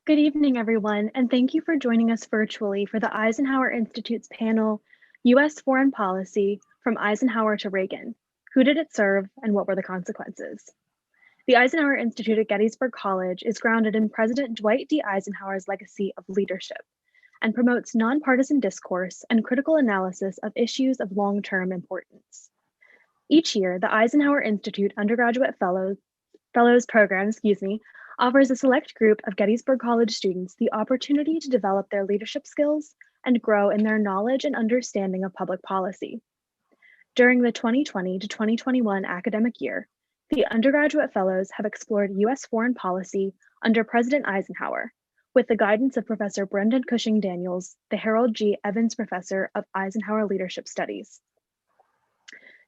Good evening, everyone, and thank you for joining us virtually for the Eisenhower Institute's panel, U.S. Foreign Policy from Eisenhower to Reagan. Who did it serve and what were the consequences? The Eisenhower Institute at Gettysburg College is grounded in President Dwight D. Eisenhower's legacy of leadership and promotes nonpartisan discourse and critical analysis of issues of long-term importance. Each year, the Eisenhower Institute Undergraduate Fellows Program, offers a select group of Gettysburg College students the opportunity to develop their leadership skills and grow in their knowledge and understanding of public policy. During the 2020 to 2021 academic year, the undergraduate fellows have explored U.S. foreign policy under President Eisenhower, with the guidance of Professor Brendan Cushing Daniels, the Harold G. Evans Professor of Eisenhower Leadership Studies.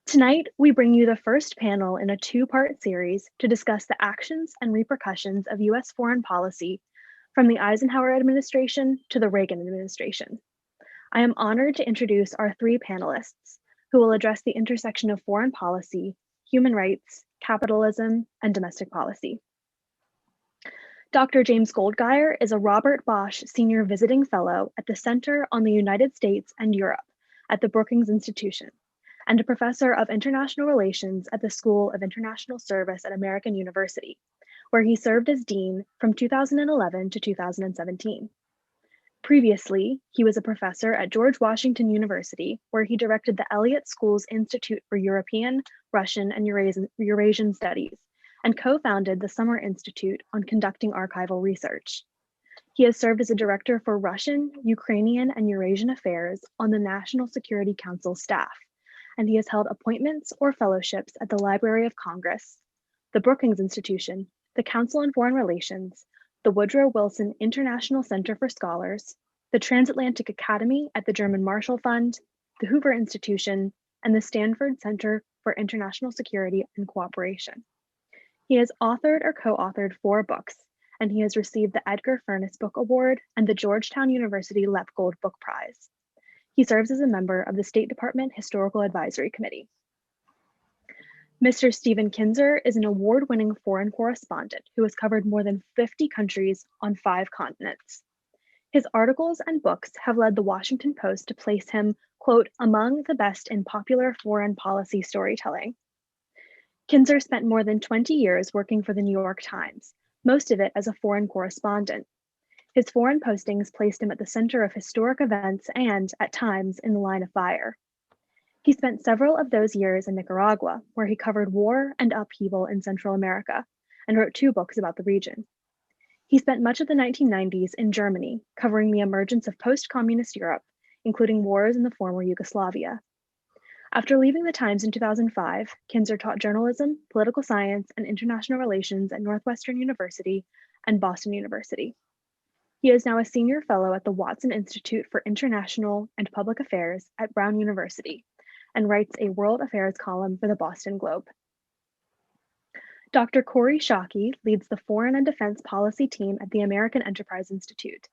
Tonight, we bring you the first panel in a two-part series to discuss the actions and repercussions of U.S. foreign policy from the Eisenhower administration to the Reagan administration. I am honored to introduce our three panelists who will address the intersection of foreign policy, human rights, capitalism, and domestic policy. Dr. James Goldgeier is a Robert Bosch Senior Visiting Fellow at the Center on the United States and Europe at the Brookings Institution, and a professor of international relations at the School of International Service at American University, where he served as dean from 2011 to 2017. Previously, he was a professor at George Washington University, where he directed the Elliott School's Institute for European, Russian, and Eurasian Studies, and co-founded the Summer Institute on Conducting Archival Research. He has served as a director for Russian, Ukrainian, and Eurasian affairs on the National Security Council staff, and he has held appointments or fellowships at the Library of Congress, the Brookings Institution, the Council on Foreign Relations, the Woodrow Wilson International Center for Scholars, the Transatlantic Academy at the German Marshall Fund, the Hoover Institution, and the Stanford Center for International Security and Cooperation. He has authored or co-authored 4 books, and he has received the Edgar Furniss Book Award and the Georgetown University Lepgold Book Prize. He serves as a member of the State Department Historical Advisory Committee. Mr. Stephen Kinzer is an award-winning foreign correspondent who has covered more than 50 countries on 5 continents. His articles and books have led the Washington Post to place him, quote, among the best in popular foreign policy storytelling. Kinzer spent more than 20 years working for the New York Times, most of it as a foreign correspondent. His foreign postings placed him at the center of historic events and, at times, in the line of fire. He spent several of those years in Nicaragua, where he covered war and upheaval in Central America, and wrote 2 books about the region. He spent much of the 1990s in Germany, covering the emergence of post-communist Europe, including wars in the former Yugoslavia. After leaving the Times in 2005, Kinzer taught journalism, political science, and international relations at Northwestern University and Boston University. He is now a senior fellow at the Watson Institute for International and Public Affairs at Brown University and writes a World Affairs column for the Boston Globe. Dr. Kori Schake leads the Foreign and Defense Policy team at the American Enterprise Institute.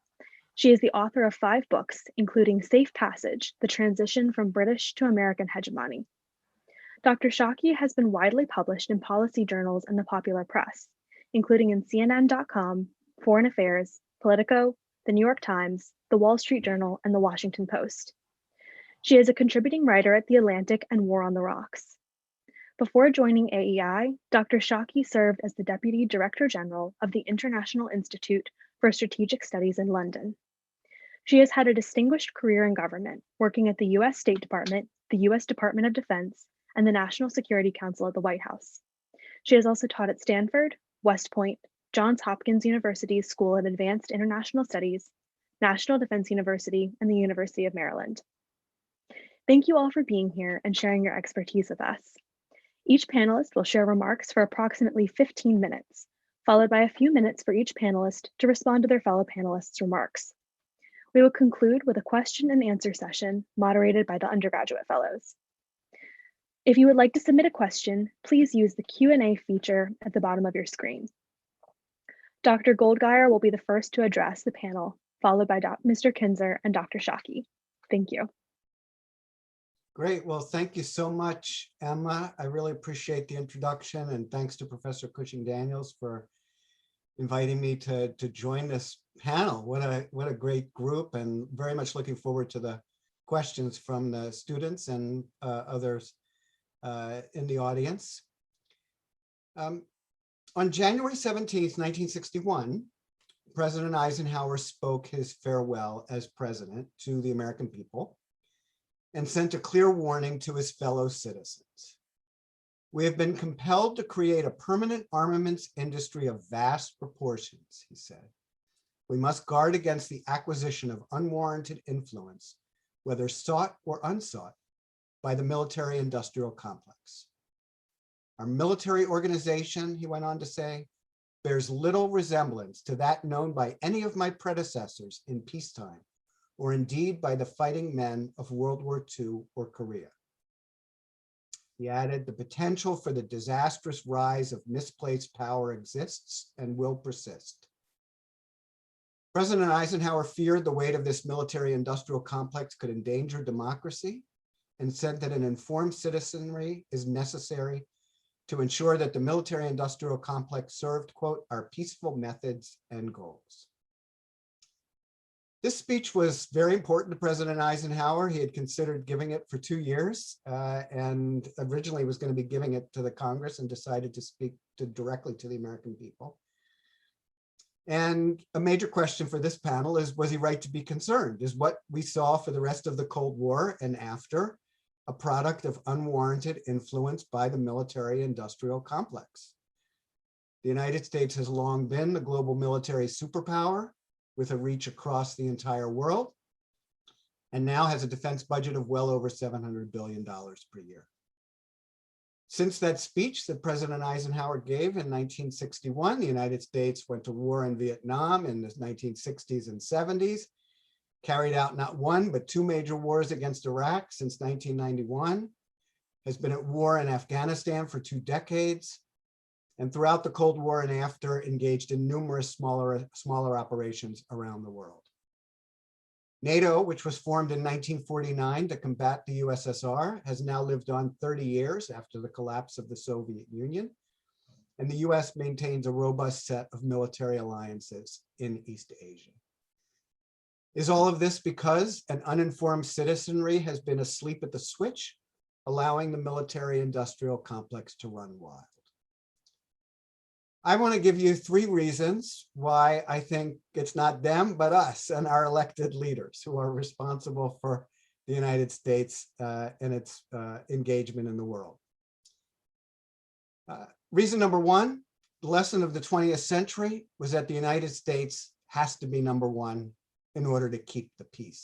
She is the author of 5 books, including Safe Passage, The Transition from British to American Hegemony. Dr. Schake has been widely published in policy journals and the popular press, including in CNN.com, Foreign Affairs, Politico, the New York Times, the Wall Street Journal, and the Washington Post. She is a contributing writer at The Atlantic and War on the Rocks. Before joining AEI, Dr. Schake served as the Deputy Director General of the International Institute for Strategic Studies in London. She has had a distinguished career in government, working at the U.S. State Department, the U.S. Department of Defense, and the National Security Council at the White House. She has also taught at Stanford, West Point, Johns Hopkins University's School of Advanced International Studies, National Defense University, and the University of Maryland. Thank you all for being here and sharing your expertise with us. Each panelist will share remarks for approximately 15 minutes, followed by a few minutes for each panelist to respond to their fellow panelists' remarks. We will conclude with a question and answer session moderated by the undergraduate fellows. If you would like to submit a question, please use the Q&A feature at the bottom of your screen. Dr. Goldgeier will be the first to address the panel, followed by Mr. Kinzer and Dr. Schake. Thank you. Great. Well, thank you so much, Emma. I really appreciate the introduction, and thanks to Professor Cushing Daniels for inviting me to join this panel. What a great group, and very much looking forward to the questions from the students and others in the audience. On January 17th, 1961, President Eisenhower spoke his farewell as president to the American people and sent a clear warning to his fellow citizens. We have been compelled to create a permanent armaments industry of vast proportions, he said. We must guard against the acquisition of unwarranted influence, whether sought or unsought, by the military-industrial complex. Our military organization, he went on to say, bears little resemblance to that known by any of my predecessors in peacetime, or indeed by the fighting men of World War II or Korea. He added, the potential for the disastrous rise of misplaced power exists and will persist. President Eisenhower feared the weight of this military-industrial complex could endanger democracy and said that an informed citizenry is necessary to ensure that the military-industrial complex served, quote, our peaceful methods and goals. This speech was very important to President Eisenhower. He had considered giving it for 2 years and originally was going to be giving it to the Congress and decided to speak directly to the American people. And a major question for this panel is, was he right to be concerned? Is what we saw for the rest of the Cold War and after a product of unwarranted influence by the military-industrial complex? The United States has long been the global military superpower with a reach across the entire world, and now has a defense budget of well over $700 billion per year. Since that speech that President Eisenhower gave in 1961, the United States went to war in Vietnam in the 1960s and 70s, carried out not one, but 2 major wars against Iraq since 1991, has been at war in Afghanistan for 2 decades, and throughout the Cold War and after engaged in numerous smaller operations around the world. NATO, which was formed in 1949 to combat the USSR, has now lived on 30 years after the collapse of the Soviet Union, and the US maintains a robust set of military alliances in East Asia. Is all of this because an uninformed citizenry has been asleep at the switch, allowing the military-industrial complex to run wild? I want to give you 3 reasons why I think it's not them, but us and our elected leaders who are responsible for the United States and its engagement in the world. Reason number 1, the lesson of the 20th century was that the United States has to be number 1 in order to keep the peace.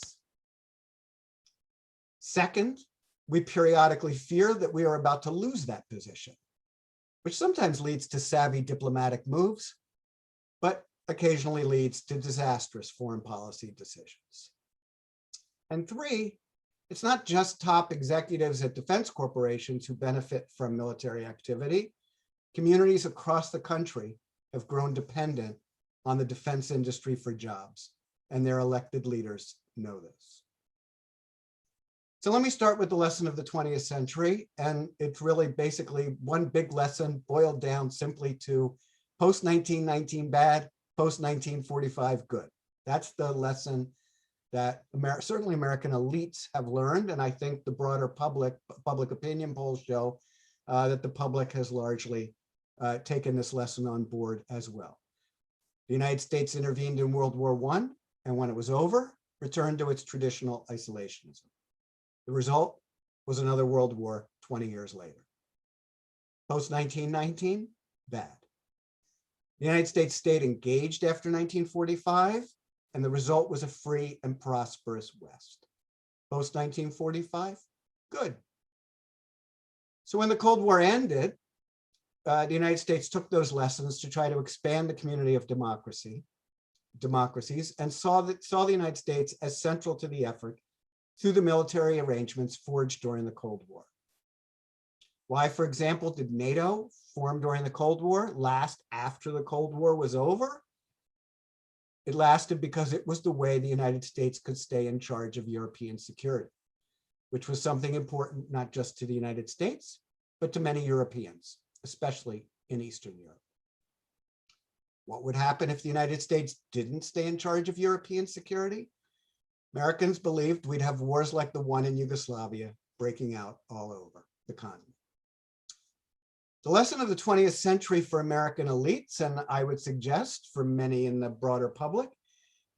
Second, we periodically fear that we are about to lose that position, which sometimes leads to savvy diplomatic moves, but occasionally leads to disastrous foreign policy decisions. And 3, it's not just top executives at defense corporations who benefit from military activity. Communities across the country have grown dependent on the defense industry for jobs, and their elected leaders know this. So let me start with the lesson of the 20th century. And it's really basically one big lesson boiled down simply to post-1919 bad, post-1945 good. That's the lesson that certainly American elites have learned. And I think the broader public opinion polls show that the public has largely taken this lesson on board as well. The United States intervened in World War I, and when it was over, returned to its traditional isolationism. The result was another world war 20 years later. Post-1919, bad. The United States stayed engaged after 1945, and the result was a free and prosperous West. Post-1945, good. So when the Cold War ended, the United States took those lessons to try to expand the community of democracies and saw the United States as central to the effort through the military arrangements forged during the Cold War. Why, for example, did NATO form during the Cold War last after the Cold War was over? It lasted because it was the way the United States could stay in charge of European security, which was something important not just to the United States, but to many Europeans, especially in Eastern Europe. What would happen if the United States didn't stay in charge of European security? Americans believed we'd have wars like the one in Yugoslavia breaking out all over the continent. The lesson of the 20th century for American elites, and I would suggest for many in the broader public,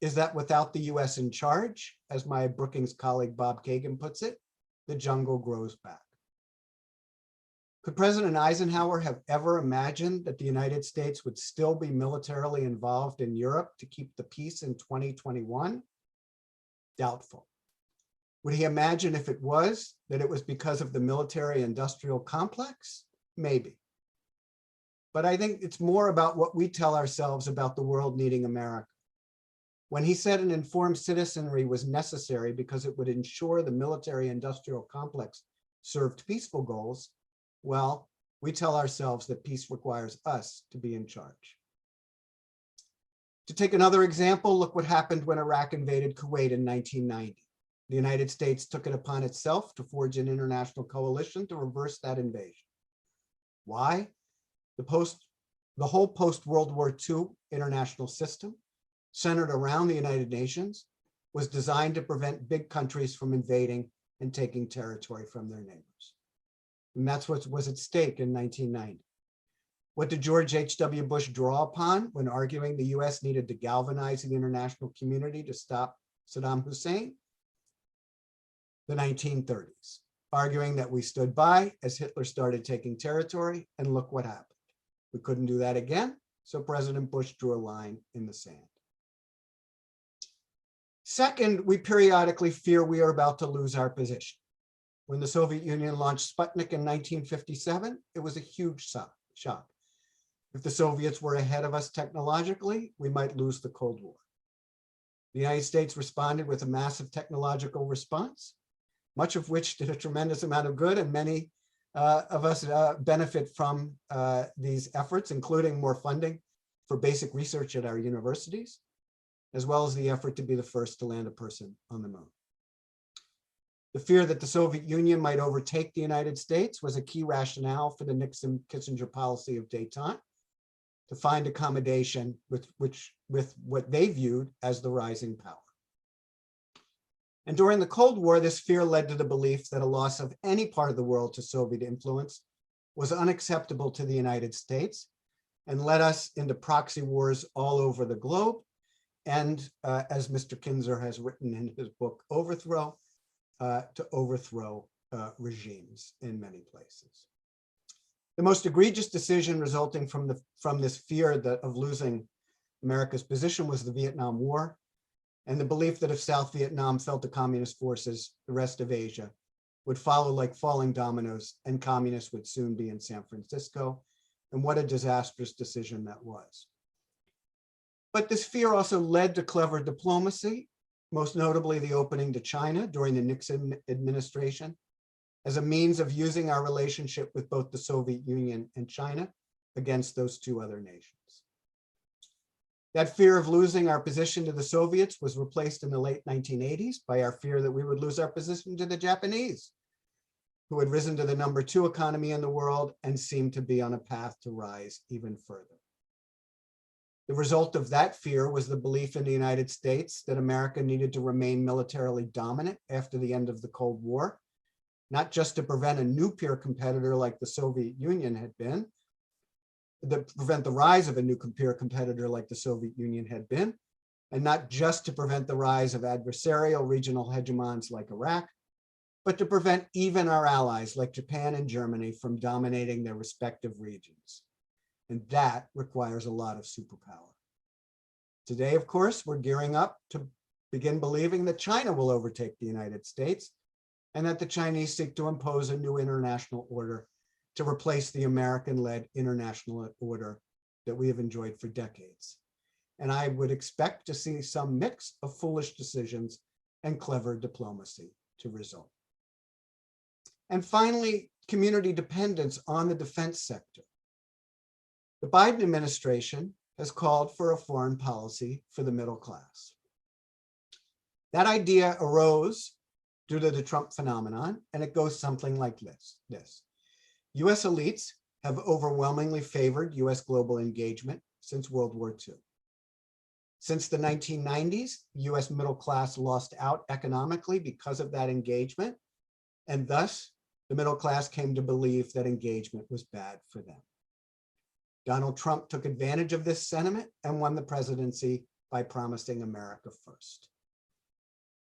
is that without the US in charge, as my Brookings colleague Bob Kagan puts it, the jungle grows back. Could President Eisenhower have ever imagined that the United States would still be militarily involved in Europe to keep the peace in 2021? Doubtful. Would he imagine if it was, that it was because of the military-industrial complex? Maybe. But I think it's more about what we tell ourselves about the world needing America. When he said an informed citizenry was necessary because it would ensure the military-industrial complex served peaceful goals, well, we tell ourselves that peace requires us to be in charge. To take another example, look what happened when Iraq invaded Kuwait in 1990. The United States took it upon itself to forge an international coalition to reverse that invasion. Why? The whole post-World War II international system, centered around the United Nations, was designed to prevent big countries from invading and taking territory from their neighbors. And that's what was at stake in 1990. What did George H.W. Bush draw upon when arguing the US needed to galvanize the international community to stop Saddam Hussein? The 1930s, arguing that we stood by as Hitler started taking territory, and look what happened. We couldn't do that again, so President Bush drew a line in the sand. Second, we periodically fear we are about to lose our position. When the Soviet Union launched Sputnik in 1957, it was a huge shock. If the Soviets were ahead of us technologically, we might lose the Cold War. The United States responded with a massive technological response, much of which did a tremendous amount of good, and many of us benefit from these efforts, including more funding for basic research at our universities, as well as the effort to be the first to land a person on the moon. The fear that the Soviet Union might overtake the United States was a key rationale for the Nixon-Kissinger policy of détente, to find accommodation with what they viewed as the rising power. And during the Cold War, this fear led to the belief that a loss of any part of the world to Soviet influence was unacceptable to the United States and led us into proxy wars all over the globe. And as Mr. Kinzer has written in his book, Overthrow, to overthrow regimes in many places. The most egregious decision resulting from this fear of losing America's position was the Vietnam War, and the belief that if South Vietnam fell to communist forces, the rest of Asia would follow like falling dominoes, and communists would soon be in San Francisco. And what a disastrous decision that was. But this fear also led to clever diplomacy, most notably the opening to China during the Nixon administration, as a means of using our relationship with both the Soviet Union and China against those two other nations. That fear of losing our position to the Soviets was replaced in the late 1980s by our fear that we would lose our position to the Japanese, who had risen to the #2 economy in the world and seemed to be on a path to rise even further. The result of that fear was the belief in the United States that America needed to remain militarily dominant after the end of the Cold War, not just to prevent a new peer competitor like the Soviet Union had been, to prevent the rise of a new peer competitor like the Soviet Union had been, and not just to prevent the rise of adversarial regional hegemons like Iraq, but to prevent even our allies like Japan and Germany from dominating their respective regions. And that requires a lot of superpower. Today, of course, we're gearing up to begin believing that China will overtake the United States, and that the Chinese seek to impose a new international order to replace the American-led international order that we have enjoyed for decades. And I would expect to see some mix of foolish decisions and clever diplomacy to result. And finally, community dependence on the defense sector. The Biden administration has called for a foreign policy for the middle class. That idea arose due to the Trump phenomenon, and it goes something like this. US elites have overwhelmingly favored US global engagement since World War II. Since the 1990s, US middle class lost out economically because of that engagement, and thus the middle class came to believe that engagement was bad for them. Donald Trump took advantage of this sentiment and won the presidency by promising America first.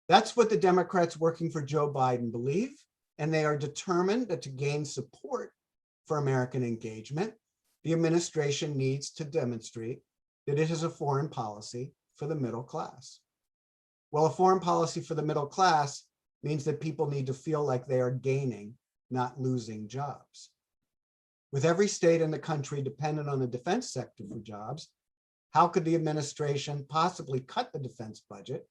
That's what the Democrats working for Joe Biden believe, and they are determined that to gain support for American engagement, the administration needs to demonstrate that it has a foreign policy for the middle class. Well, a foreign policy for the middle class means that people need to feel like they are gaining, not losing jobs. With every state in the country dependent on the defense sector for jobs, how could the administration possibly cut the defense budget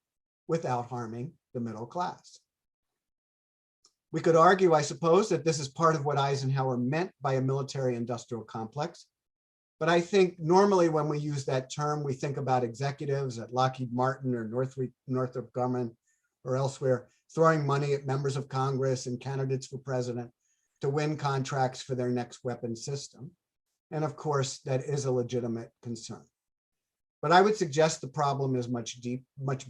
without harming the middle class? We could argue, I suppose, that this is part of what Eisenhower meant by a military-industrial complex. But I think normally when we use that term, we think about executives at Lockheed Martin or Northrop Grumman or elsewhere throwing money at members of Congress and candidates for president to win contracts for their next weapon system. And of course, that is a legitimate concern. But I would suggest the problem is much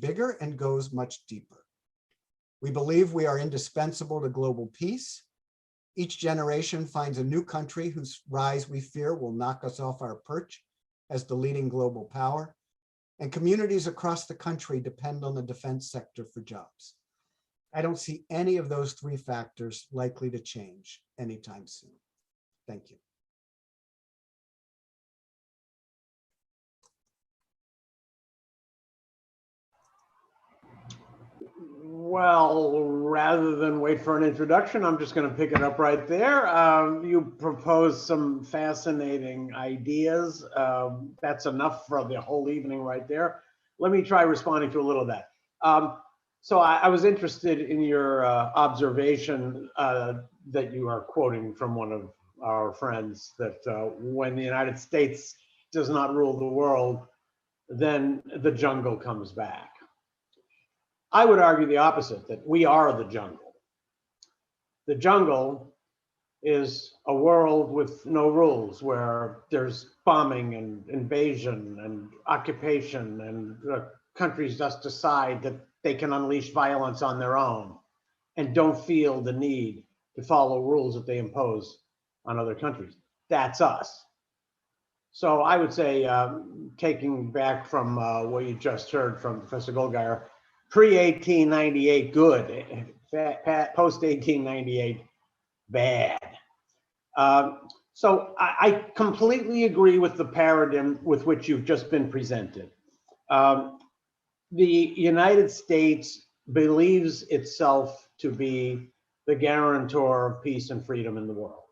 bigger and goes much deeper. We believe we are indispensable to global peace. Each generation finds a new country whose rise we fear will knock us off our perch as the leading global power. And communities across the country depend on the defense sector for jobs. I don't see any of those three factors likely to change anytime soon. Thank you. Well, rather than wait for an introduction, I'm just going to pick it up right there. You proposed some fascinating ideas. That's enough for the whole evening right there. Let me try responding to a little of that. So I was interested in your observation that you are quoting from one of our friends, that when the United States does not rule the world, then the jungle comes back. I would argue the opposite, that we are the jungle. The jungle is a world with no rules, where there's bombing and invasion and occupation, and countries just decide that they can unleash violence on their own and don't feel the need to follow rules that they impose on other countries. That's us. So I would say, taking back from what you just heard from Professor Goldgeier, pre-1898, good. Post-1898, bad. So I completely agree with the paradigm with which you've just been presented. The United States believes itself to be the guarantor of peace and freedom in the world.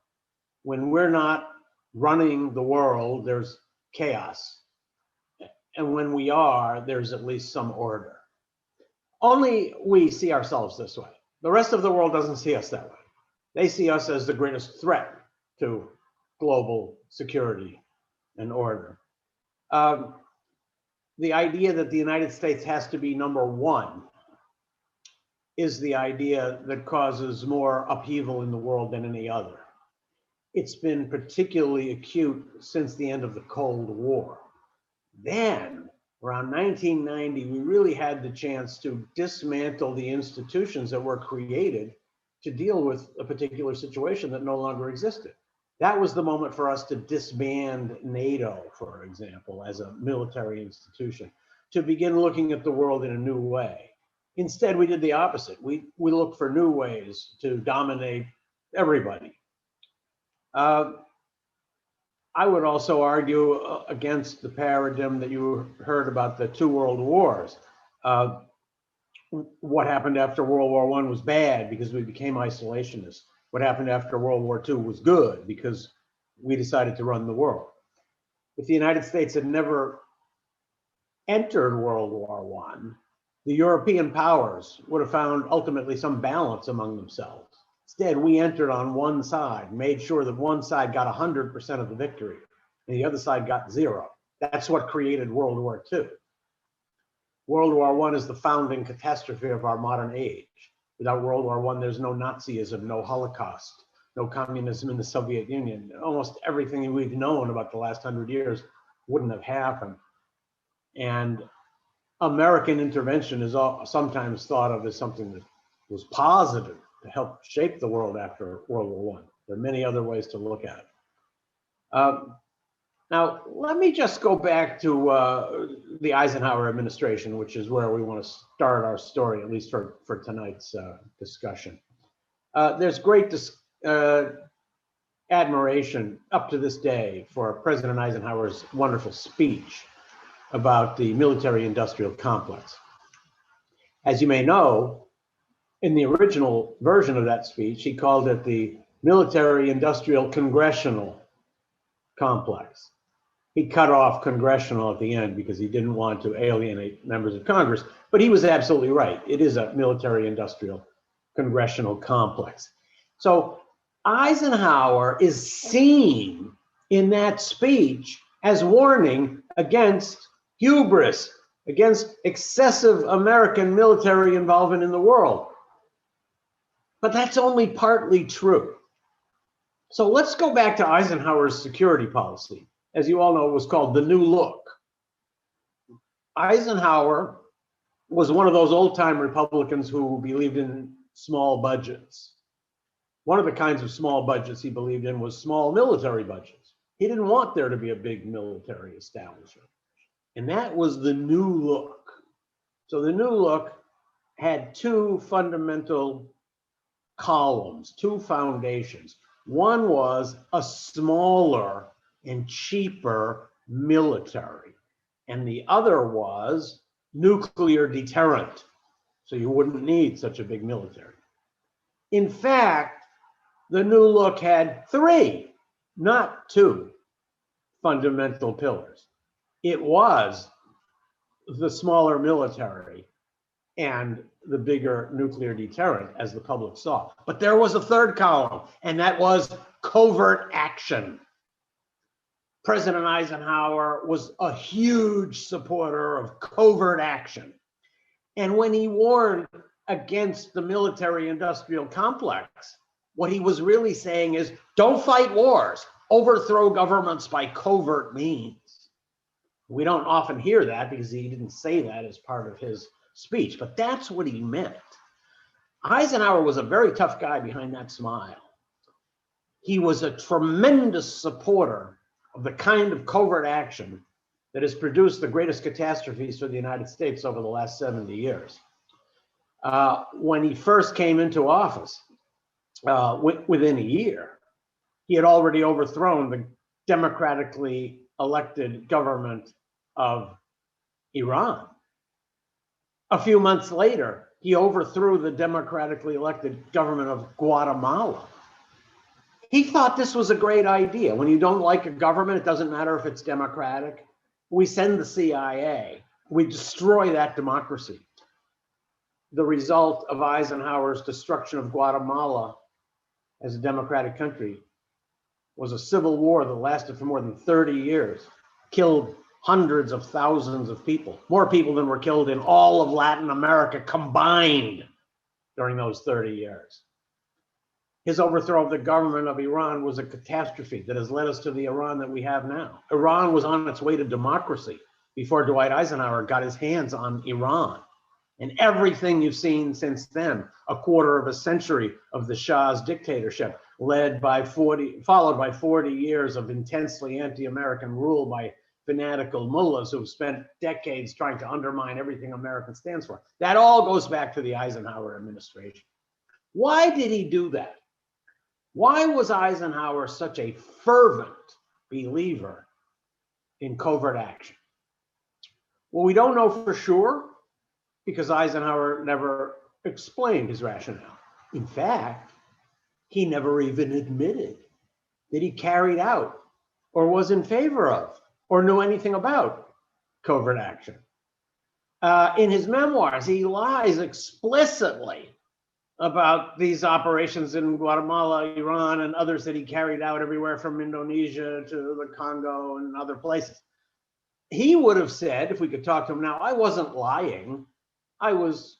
When we're not running the world, there's chaos. And when we are, there's at least some order. Only we see ourselves this way. The rest of the world doesn't see us that way. They see us as the greatest threat to global security and order. The idea that the United States has to be number one is the idea that causes more upheaval in the world than any other. It's been particularly acute since the end of the Cold War. Then, around 1990, we really had the chance to dismantle the institutions that were created to deal with a particular situation that no longer existed. That was the moment for us to disband NATO, for example, as a military institution, to begin looking at the world in a new way. Instead, we did the opposite. We looked for new ways to dominate everybody. I would also argue against the paradigm that you heard about the two world wars. What happened after World War I was bad because we became isolationists. What happened after World War II was good because we decided to run the world. If the United States had never entered World War I, the European powers would have found ultimately some balance among themselves. Instead, we entered on one side, made sure that one side got 100% of the victory and the other side got 0. That's what created World War II. World War I is the founding catastrophe of our modern age. Without World War I, there's no Nazism, no Holocaust, no communism in the Soviet Union. Almost everything we've known about the last 100 years wouldn't have happened. And American intervention is sometimes thought of as something that was positive to help shape the world after World War I. There are many other ways to look at it. Now, let me just go back to the Eisenhower administration, which is where we want to start our story, at least for tonight's discussion. There's great admiration up to this day for President Eisenhower's wonderful speech about the military-industrial complex. As you may know, in the original version of that speech, he called it the military-industrial congressional complex. He cut off congressional at the end because he didn't want to alienate members of Congress, but he was absolutely right. It is a military-industrial congressional complex. So Eisenhower is seen in that speech as warning against hubris, against excessive American military involvement in the world. But that's only partly true. So let's go back to Eisenhower's security policy. As you all know, it was called the New Look. Eisenhower was one of those old-time Republicans who believed in small budgets. One of the kinds of small budgets he believed in was small military budgets. He didn't want there to be a big military establishment. And that was the New Look. So the New Look had two fundamental columns, two foundations. One was a smaller and cheaper military, and the other was nuclear deterrent. So you wouldn't need such a big military. In fact, the New Look had three, not two, fundamental pillars. It was the smaller military and the bigger nuclear deterrent, as the public saw. But there was a third column, and that was covert action. President Eisenhower was a huge supporter of covert action. And when he warned against the military-industrial complex, what he was really saying is, don't fight wars, overthrow governments by covert means. We don't often hear that because he didn't say that as part of his speech, but that's what he meant. Eisenhower was a very tough guy behind that smile. He was a tremendous supporter of the kind of covert action that has produced the greatest catastrophes for the United States over the last 70 years. When he first came into office, within a year, he had already overthrown the democratically elected government of Iran. A few months later, he overthrew the democratically elected government of Guatemala. He thought this was a great idea. When you don't like a government, it doesn't matter if it's democratic. We send the CIA. We destroy that democracy. The result of Eisenhower's destruction of Guatemala as a democratic country was a civil war that lasted for more than 30 years, killed hundreds of thousands of people, more people than were killed in all of Latin America combined during those 30 years. His overthrow of the government of Iran was a catastrophe that has led us to the Iran that we have now. Iran was on its way to democracy before Dwight Eisenhower got his hands on Iran. And everything you've seen since then, a quarter of a century of the Shah's dictatorship, followed by 40 years of intensely anti-American rule by fanatical mullahs who've spent decades trying to undermine everything America stands for. That all goes back to the Eisenhower administration. Why did he do that? Why was Eisenhower such a fervent believer in covert action? Well, we don't know for sure because Eisenhower never explained his rationale. In fact, he never even admitted that he carried out or was in favor of or knew anything about covert action. In his memoirs, he lies explicitly about these operations in Guatemala, Iran, and others that he carried out everywhere from Indonesia to the Congo and other places. He would have said, if we could talk to him now, I wasn't lying. I was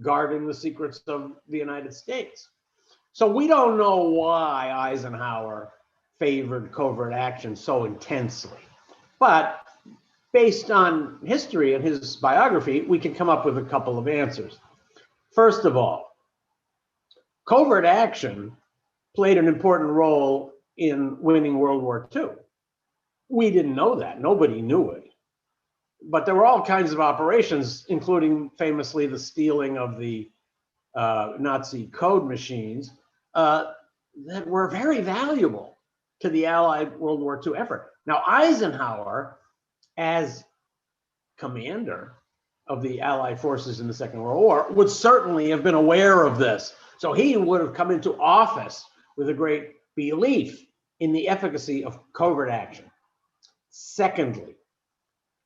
guarding the secrets of the United States. So we don't know why Eisenhower favored covert action so intensely. But based on history and his biography, we can come up with a couple of answers. First of all, covert action played an important role in winning World War II. We didn't know that. Nobody knew it. But there were all kinds of operations, including famously the stealing of the Nazi code machines that were very valuable to the Allied World War II effort. Now, Eisenhower, as commander of the Allied forces in the Second World War, would certainly have been aware of this. So he would have come into office with a great belief in the efficacy of covert action. Secondly,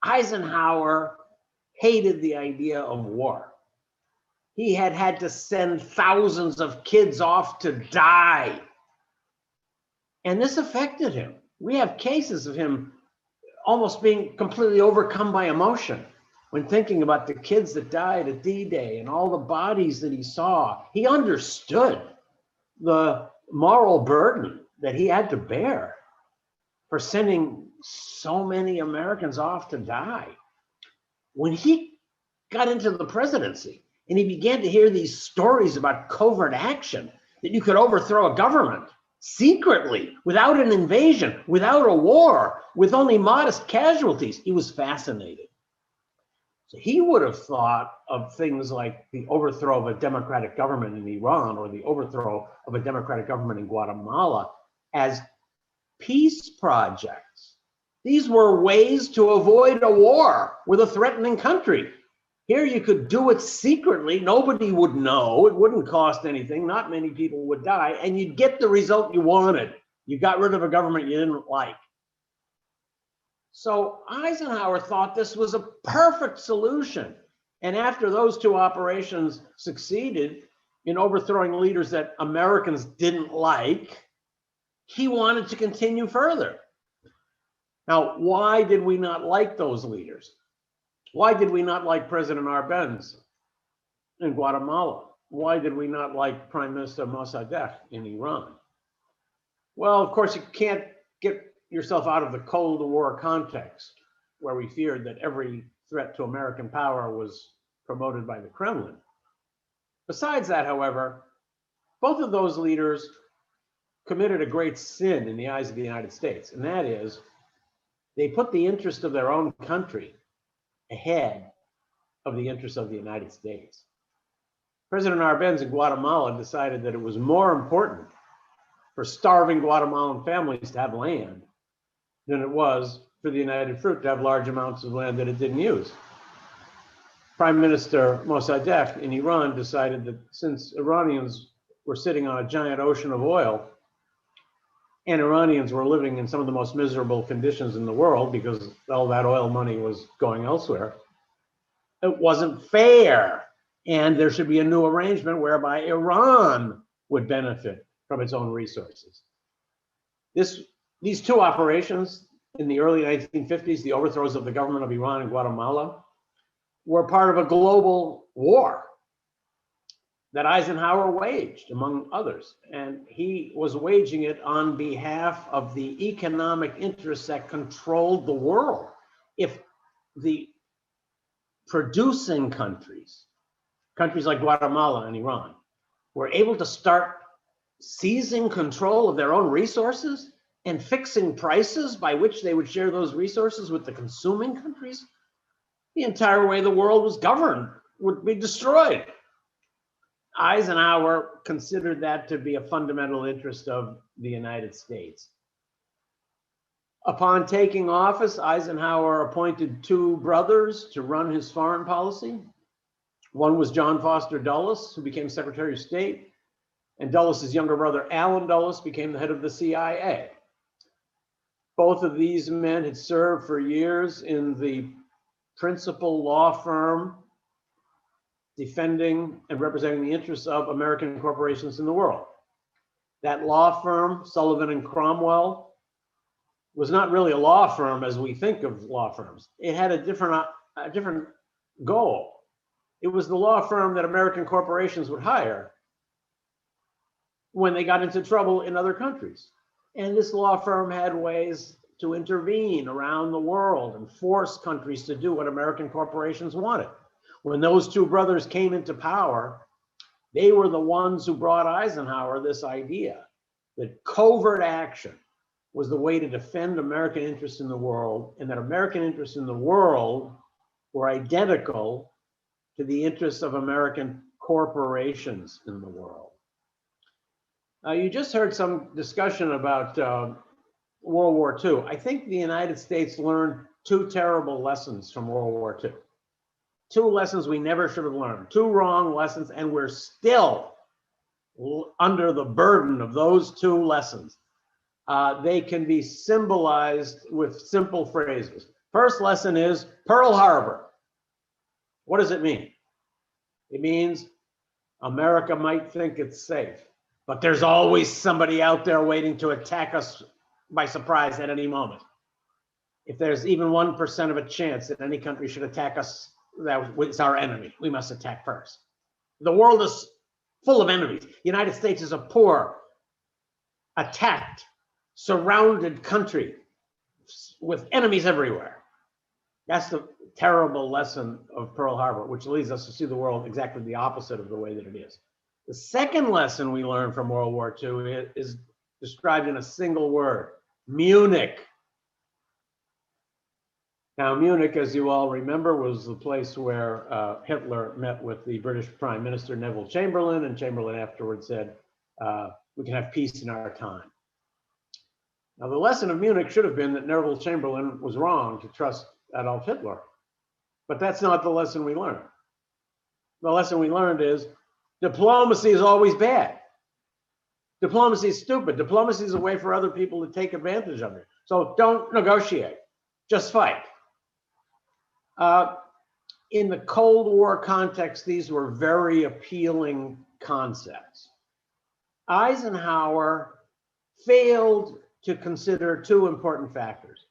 Eisenhower hated the idea of war. He had had to send thousands of kids off to die. And this affected him. We have cases of him almost being completely overcome by emotion when thinking about the kids that died at D-Day and all the bodies that he saw. He understood the moral burden that he had to bear for sending so many Americans off to die. When he got into the presidency and he began to hear these stories about covert action, that you could overthrow a government secretly, without an invasion, without a war, with only modest casualties, he was fascinated. So he would have thought of things like the overthrow of a democratic government in Iran or the overthrow of a democratic government in Guatemala as peace projects. These were ways to avoid a war with a threatening country. Here you could do it secretly. Nobody would know. It wouldn't cost anything. Not many people would die. And you'd get the result you wanted. You got rid of a government you didn't like. So Eisenhower thought this was a perfect solution. And after those two operations succeeded in overthrowing leaders that Americans didn't like, he wanted to continue further. Now, why did we not like those leaders? Why did we not like President Arbenz in Guatemala? Why did we not like Prime Minister Mossadegh in Iran? Well, of course, you can't get yourself out of the Cold War context, where we feared that every threat to American power was promoted by the Kremlin. Besides that, however, both of those leaders committed a great sin in the eyes of the United States, and that is they put the interest of their own country ahead of the interests of the United States. President Arbenz in Guatemala decided that it was more important for starving Guatemalan families to have land than it was for the United Fruit to have large amounts of land that it didn't use. Prime Minister Mossadegh in Iran decided that since Iranians were sitting on a giant ocean of oil, and Iranians were living in some of the most miserable conditions in the world because all that oil money was going elsewhere, it wasn't fair. And there should be a new arrangement whereby Iran would benefit from its own resources. These two operations in the early 1950s, the overthrows of the government of Iran and Guatemala, were part of a global war that Eisenhower waged, among others. And he was waging it on behalf of the economic interests that controlled the world. If the producing countries like Guatemala and Iran, were able to start seizing control of their own resources and fixing prices by which they would share those resources with the consuming countries, the entire way the world was governed would be destroyed. Eisenhower considered that to be a fundamental interest of the United States. Upon taking office, Eisenhower appointed two brothers to run his foreign policy. One was John Foster Dulles, who became Secretary of State, and Dulles' younger brother, Allen Dulles, became the head of the CIA. Both of these men had served for years in the principal law firm defending and representing the interests of American corporations in the world. That law firm, Sullivan and Cromwell, was not really a law firm as we think of law firms. It had a different goal. It was the law firm that American corporations would hire when they got into trouble in other countries. And this law firm had ways to intervene around the world and force countries to do what American corporations wanted. When those two brothers came into power, they were the ones who brought Eisenhower this idea that covert action was the way to defend American interests in the world, and that American interests in the world were identical to the interests of American corporations in the world. You just heard some discussion about World War II. I think the United States learned two terrible lessons from World War II. Two lessons we never should have learned, two wrong lessons, and we're still under the burden of those two lessons. They can be symbolized with simple phrases. First lesson is Pearl Harbor. What does it mean? It means America might think it's safe, but there's always somebody out there waiting to attack us by surprise at any moment. If there's even 1% of a chance that any country should attack us, that it's our enemy. We must attack first. The world is full of enemies. The United States is a poor, attacked, surrounded country with enemies everywhere. That's the terrible lesson of Pearl Harbor, which leads us to see the world exactly the opposite of the way that it is. The second lesson we learned from World War II is described in a single word: Munich. Now, Munich, as you all remember, was the place where Hitler met with the British Prime Minister Neville Chamberlain, and Chamberlain afterwards said, we can have peace in our time. Now, the lesson of Munich should have been that Neville Chamberlain was wrong to trust Adolf Hitler, but that's not the lesson we learned. The lesson we learned is diplomacy is always bad. Diplomacy is stupid. Diplomacy is a way for other people to take advantage of it. So don't negotiate, just fight. In the Cold War context, these were very appealing concepts. Eisenhower failed to consider two important factors.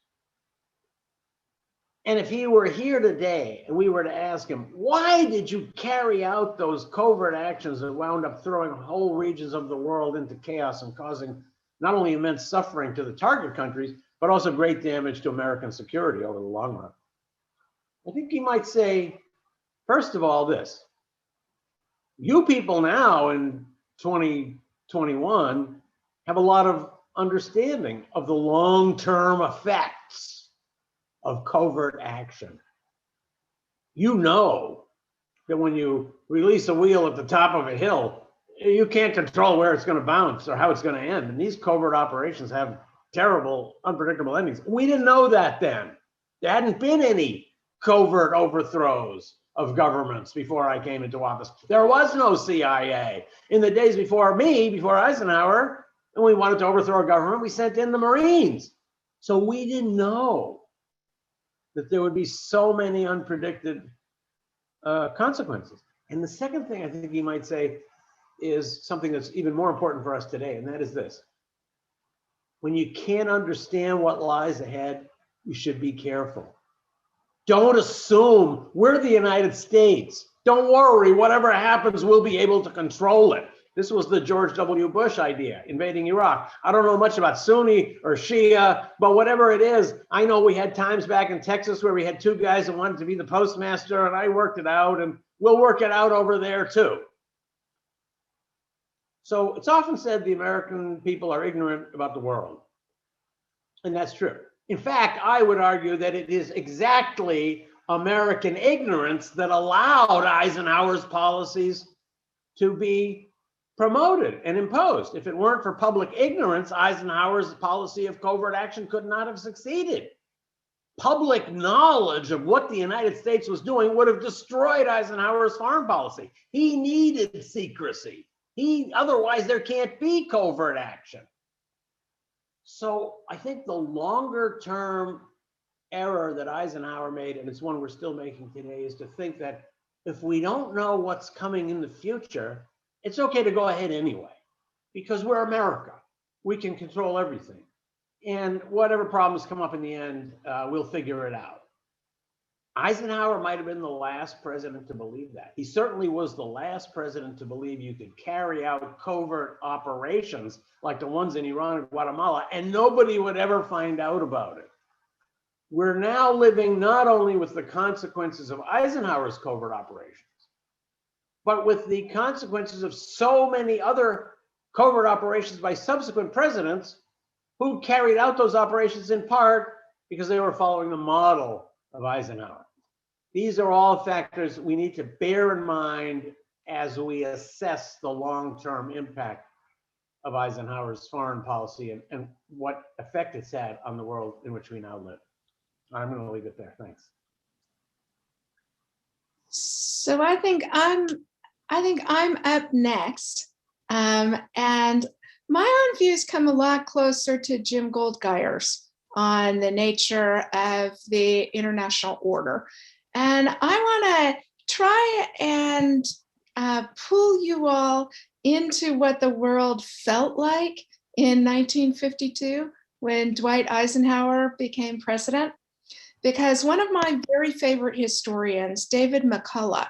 And if he were here today and we were to ask him, why did you carry out those covert actions that wound up throwing whole regions of the world into chaos and causing not only immense suffering to the target countries, but also great damage to American security over the long run? I think he might say, first of all, this: you people now in 2021 have a lot of understanding of the long-term effects of covert action. You know that when you release a wheel at the top of a hill, you can't control where it's going to bounce or how it's going to end. And these covert operations have terrible, unpredictable endings. We didn't know that then. There hadn't been any covert overthrows of governments before I came into office. There was no CIA. In the days before me, before Eisenhower, and we wanted to overthrow a government, we sent in the Marines. So we didn't know that there would be so many unpredicted consequences. And the second thing I think you might say is something that's even more important for us today, and that is this: when you can't understand what lies ahead, you should be careful. Don't assume we're the United States. Don't worry, whatever happens, we'll be able to control it. This was the George W. Bush idea, invading Iraq. I don't know much about Sunni or Shia, but whatever it is, I know we had times back in Texas where we had two guys that wanted to be the postmaster, and I worked it out, and we'll work it out over there too. So it's often said the American people are ignorant about the world, and that's true. In fact, I would argue that it is exactly American ignorance that allowed Eisenhower's policies to be promoted and imposed. If it weren't for public ignorance, Eisenhower's policy of covert action could not have succeeded. Public knowledge of what the United States was doing would have destroyed Eisenhower's foreign policy. He needed secrecy. Otherwise, there can't be covert action. So I think the longer term error that Eisenhower made, and it's one we're still making today, is to think that if we don't know what's coming in the future, it's okay to go ahead anyway, because we're America. We can control everything. And whatever problems come up in the end, we'll figure it out. Eisenhower might have been the last president to believe that. He certainly was the last president to believe you could carry out covert operations like the ones in Iran and Guatemala, and nobody would ever find out about it. We're now living not only with the consequences of Eisenhower's covert operations, but with the consequences of so many other covert operations by subsequent presidents who carried out those operations in part because they were following the model of Eisenhower. These are all factors we need to bear in mind as we assess the long-term impact of Eisenhower's foreign policy and what effect it's had on the world in which we now live. I'm going to leave it there. Thanks. So I think I'm up next, and my own views come a lot closer to Jim Goldgeier's on the nature of the international order. And I want to try and pull you all into what the world felt like in 1952 when Dwight Eisenhower became president. Because one of my very favorite historians, David McCullough,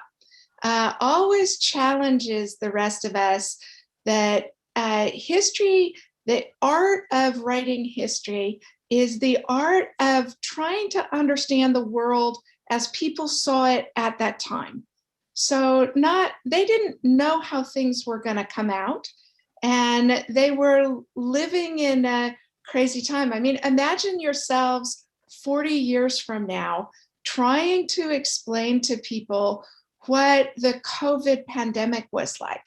always challenges the rest of us that history, the art of writing history, is the art of trying to understand the world as people saw it at that time. So they didn't know how things were going to come out, and they were living in a crazy time. I mean, imagine yourselves 40 years from now trying to explain to people what the COVID pandemic was like.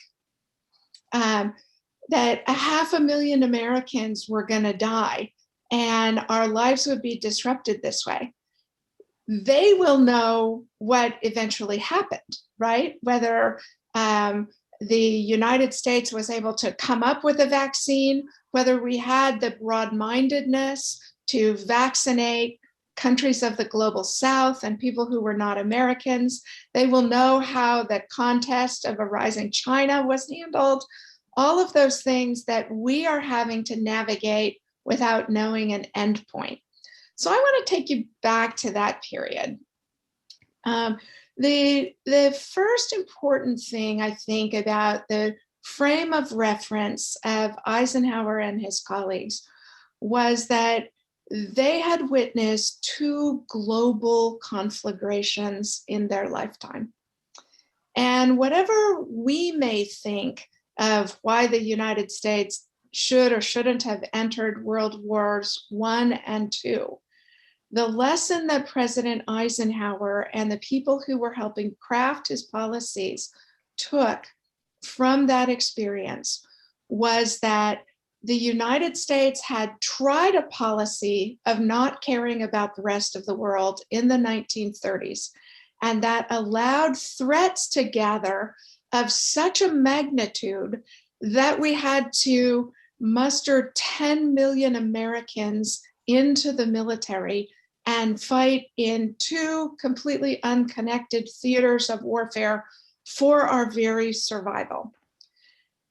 That 500,000 Americans were going to die and our lives would be disrupted this way. They will know what eventually happened, right? Whether the United States was able to come up with a vaccine, whether we had the broad-mindedness to vaccinate countries of the global South and people who were not Americans. They will know how the contest of a rising China was handled. All of those things that we are having to navigate without knowing an end point. So I want to take you back to that period. The first important thing I think about the frame of reference of Eisenhower and his colleagues was that they had witnessed two global conflagrations in their lifetime. And whatever we may think of why the United States should or shouldn't have entered World Wars I and II, the lesson that President Eisenhower and the people who were helping craft his policies took from that experience was that the United States had tried a policy of not caring about the rest of the world in the 1930s, and that allowed threats to gather of such a magnitude that we had to muster 10 million Americans into the military and fight in two completely unconnected theaters of warfare for our very survival.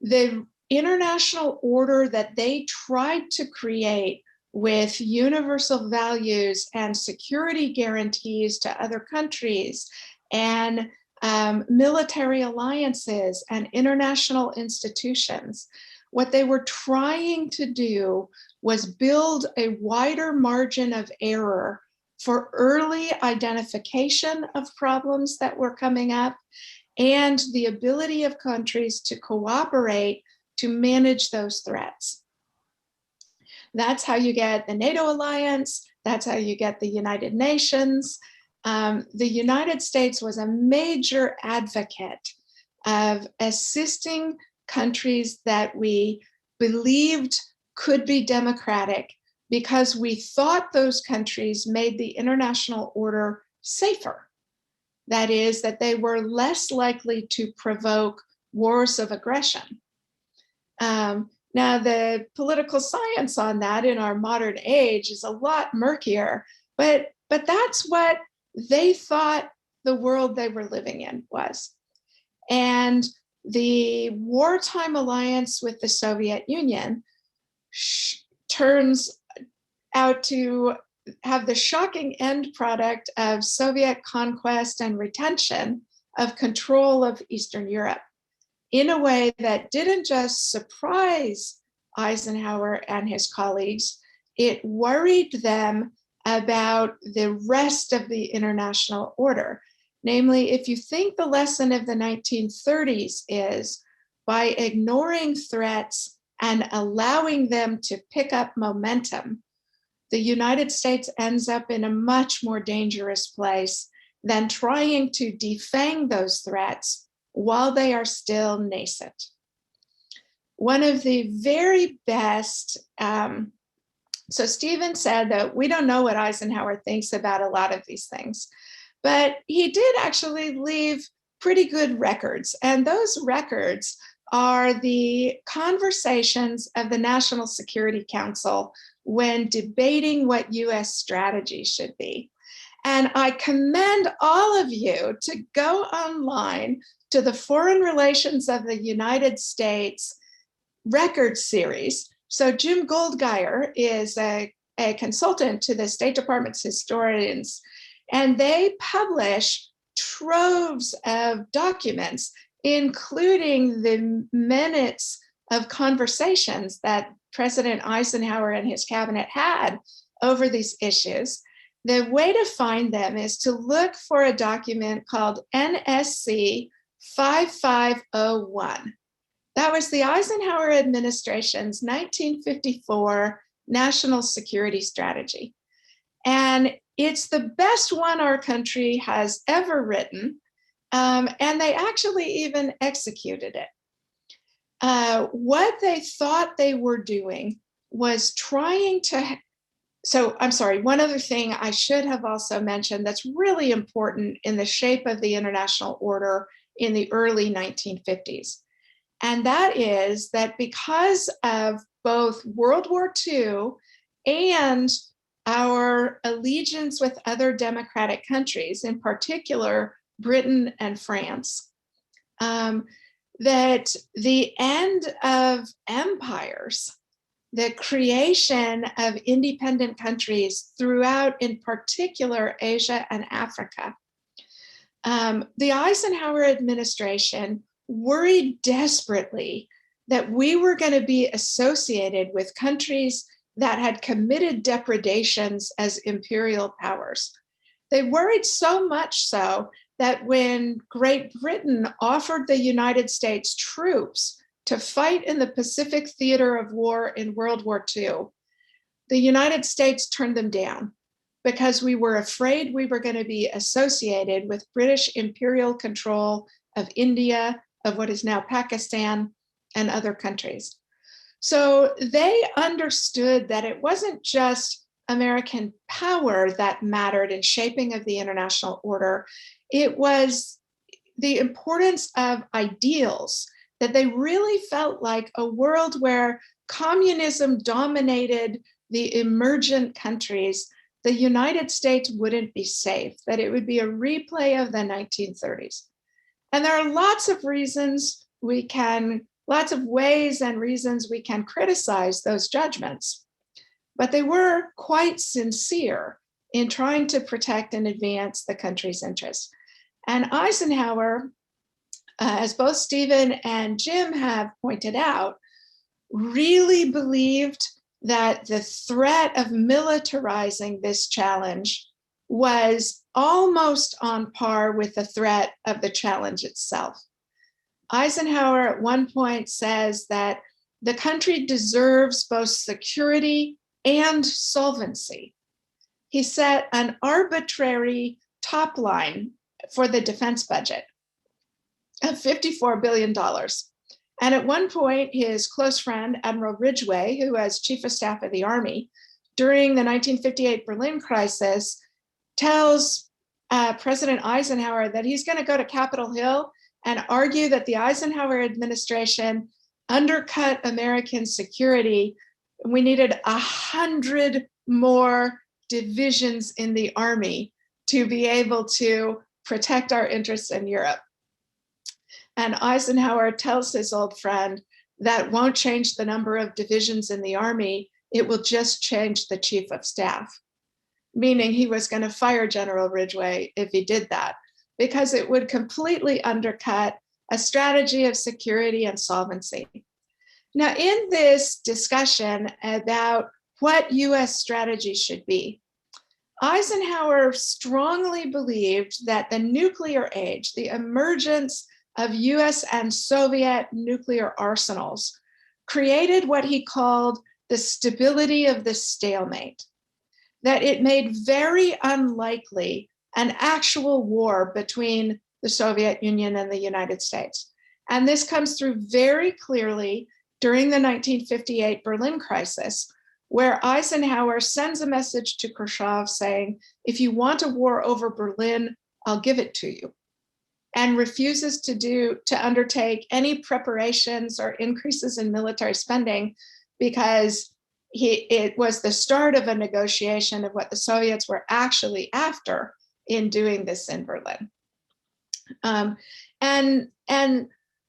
The international order that they tried to create with universal values and security guarantees to other countries and military alliances and international institutions, what they were trying to do was build a wider margin of error for early identification of problems that were coming up and the ability of countries to cooperate to manage those threats. That's how you get the NATO alliance. That's how you get the United Nations. The United States was a major advocate of assisting countries that we believed could be democratic because we thought those countries made the international order safer. That is, that they were less likely to provoke wars of aggression. Now, the political science on that in our modern age is a lot murkier, but that's what they thought the world they were living in was. And the wartime alliance with the Soviet Union turns out to have the shocking end product of Soviet conquest and retention of control of Eastern Europe in a way that didn't just surprise Eisenhower and his colleagues, it worried them about the rest of the international order. Namely, if you think the lesson of the 1930s is by ignoring threats and allowing them to pick up momentum, the United States ends up in a much more dangerous place than trying to defang those threats while they are still nascent. One of the very best, so Stephen said that we don't know what Eisenhower thinks about a lot of these things, but he did actually leave pretty good records. And those records are the conversations of the National Security Council when debating what US strategy should be. And I commend all of you to go online to the Foreign Relations of the United States record series. So Jim Goldgeier is a consultant to the State Department's historians, and they publish troves of documents, including the minutes of conversations that President Eisenhower and his cabinet had over these issues. The way to find them is to look for a document called NSC 5501. That was the Eisenhower administration's 1954 national security strategy. And it's the best one our country has ever written. And they actually even executed it. What they thought they were doing was trying to, so I'm sorry, one other thing I should have also mentioned that's really important in the shape of the international order in the early 1950s. And that is that because of both World War II and our allegiance with other democratic countries, in particular Britain and France, that the end of empires, the creation of independent countries throughout, in particular, Asia and Africa, the Eisenhower administration worried desperately that we were going to be associated with countries that had committed depredations as imperial powers. They worried so much so that when Great Britain offered the United States troops to fight in the Pacific theater of war in World War II, the United States turned them down because we were afraid we were going to be associated with British imperial control of India, of what is now Pakistan, and other countries. So they understood that it wasn't just American power that mattered in shaping of the international order. It was the importance of ideals, that they really felt like a world where communism dominated the emergent countries, the United States wouldn't be safe, that it would be a replay of the 1930s. And there are lots of reasons lots of ways and reasons we can criticize those judgments, but they were quite sincere in trying to protect and advance the country's interests. And Eisenhower, as both Stephen and Jim have pointed out, really believed that the threat of militarizing this challenge was almost on par with the threat of the challenge itself. Eisenhower at one point says that the country deserves both security and solvency. He set an arbitrary top line for the defense budget of $54 billion. And at one point, his close friend, Admiral Ridgway, who was Chief of Staff of the Army, during the 1958 Berlin crisis, tells President Eisenhower that he's going to go to Capitol Hill and argue that the Eisenhower administration undercut American security. We needed 100 more divisions in the Army to be able to protect our interests in Europe. And Eisenhower tells his old friend that won't change the number of divisions in the Army, it will just change the Chief of Staff. meaning he was going to fire General Ridgway if he did that, because it would completely undercut a strategy of security and solvency. Now, in this discussion about what US strategy should be, Eisenhower strongly believed that the nuclear age, the emergence of US and Soviet nuclear arsenals, created what he called the stability of the stalemate, that it made very unlikely an actual war between the Soviet Union and the United States. And this comes through very clearly during the 1958 Berlin crisis, where Eisenhower sends a message to Khrushchev saying, if you want a war over Berlin, I'll give it to you, and refuses to undertake any preparations or increases in military spending because it was the start of a negotiation of what the Soviets were actually after in doing this in Berlin. And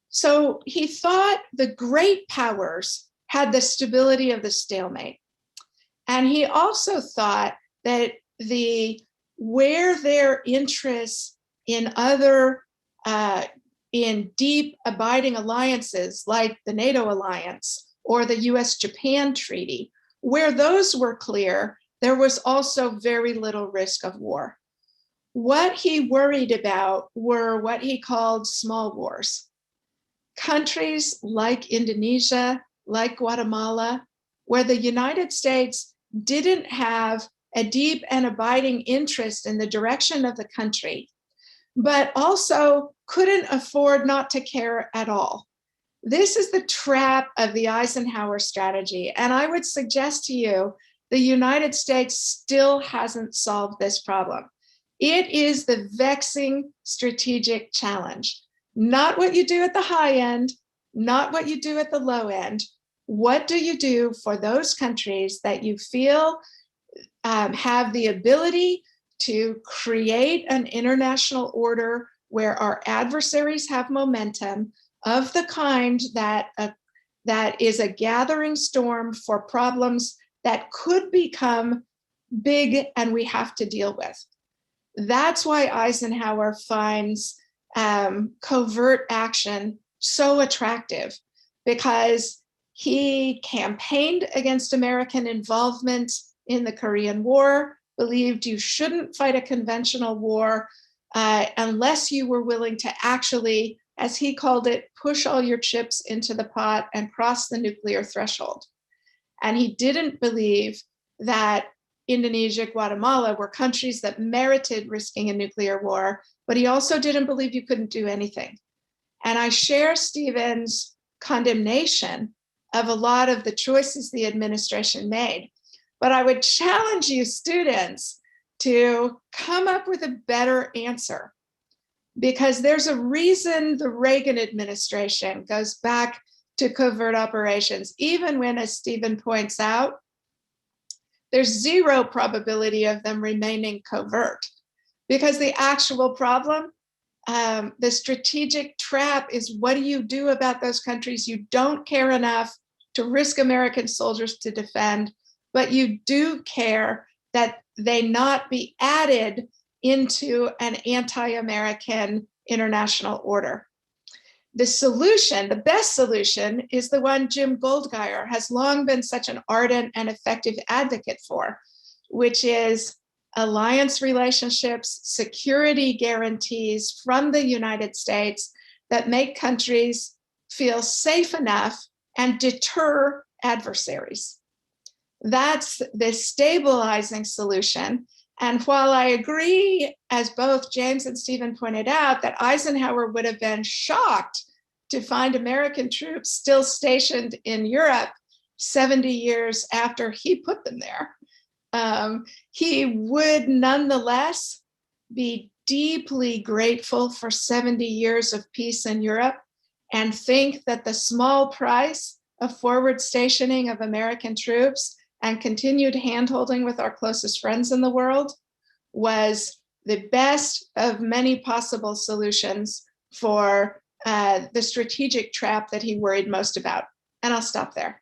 so he thought the great powers had the stability of the stalemate. And he also thought that where their interests in other, in deep abiding alliances like the NATO alliance or the US-Japan treaty, where those were clear, there was also very little risk of war. What he worried about were what he called small wars. Countries like Indonesia, like Guatemala, where the United States didn't have a deep and abiding interest in the direction of the country, but also couldn't afford not to care at all. This is the trap of the Eisenhower strategy. And I would suggest to you, the United States still hasn't solved this problem. It is the vexing strategic challenge. Not what you do at the high end, not what you do at the low end. What do you do for those countries that you feel have the ability to create an international order where our adversaries have momentum of the kind that is a gathering storm for problems that could become big and we have to deal with? That's why Eisenhower finds covert action so attractive, because he campaigned against American involvement in the Korean War, believed you shouldn't fight a conventional war unless you were willing to actually, as he called it, push all your chips into the pot and cross the nuclear threshold. And he didn't believe that Indonesia, Guatemala were countries that merited risking a nuclear war, but he also didn't believe you couldn't do anything. And I share Stephen's condemnation of a lot of the choices the administration made. But I would challenge you students to come up with a better answer, because there's a reason the Reagan administration goes back to covert operations, even when, as Stephen points out, there's zero probability of them remaining covert, because the actual problem, the strategic trap, is what do you do about those countries you don't care enough to risk American soldiers to defend, but you do care that they not be added into an anti-American international order. The solution, the best solution, is the one Jim Goldgeier has long been such an ardent and effective advocate for, which is alliance relationships, security guarantees from the United States that make countries feel safe enough and deter adversaries. That's the stabilizing solution. And while I agree, as both James and Stephen pointed out, that Eisenhower would have been shocked to find American troops still stationed in Europe 70 years after he put them there, he would nonetheless be deeply grateful for 70 years of peace in Europe and think that the small price of forward stationing of American troops and continued handholding with our closest friends in the world was the best of many possible solutions for the strategic trap that he worried most about. And I'll stop there.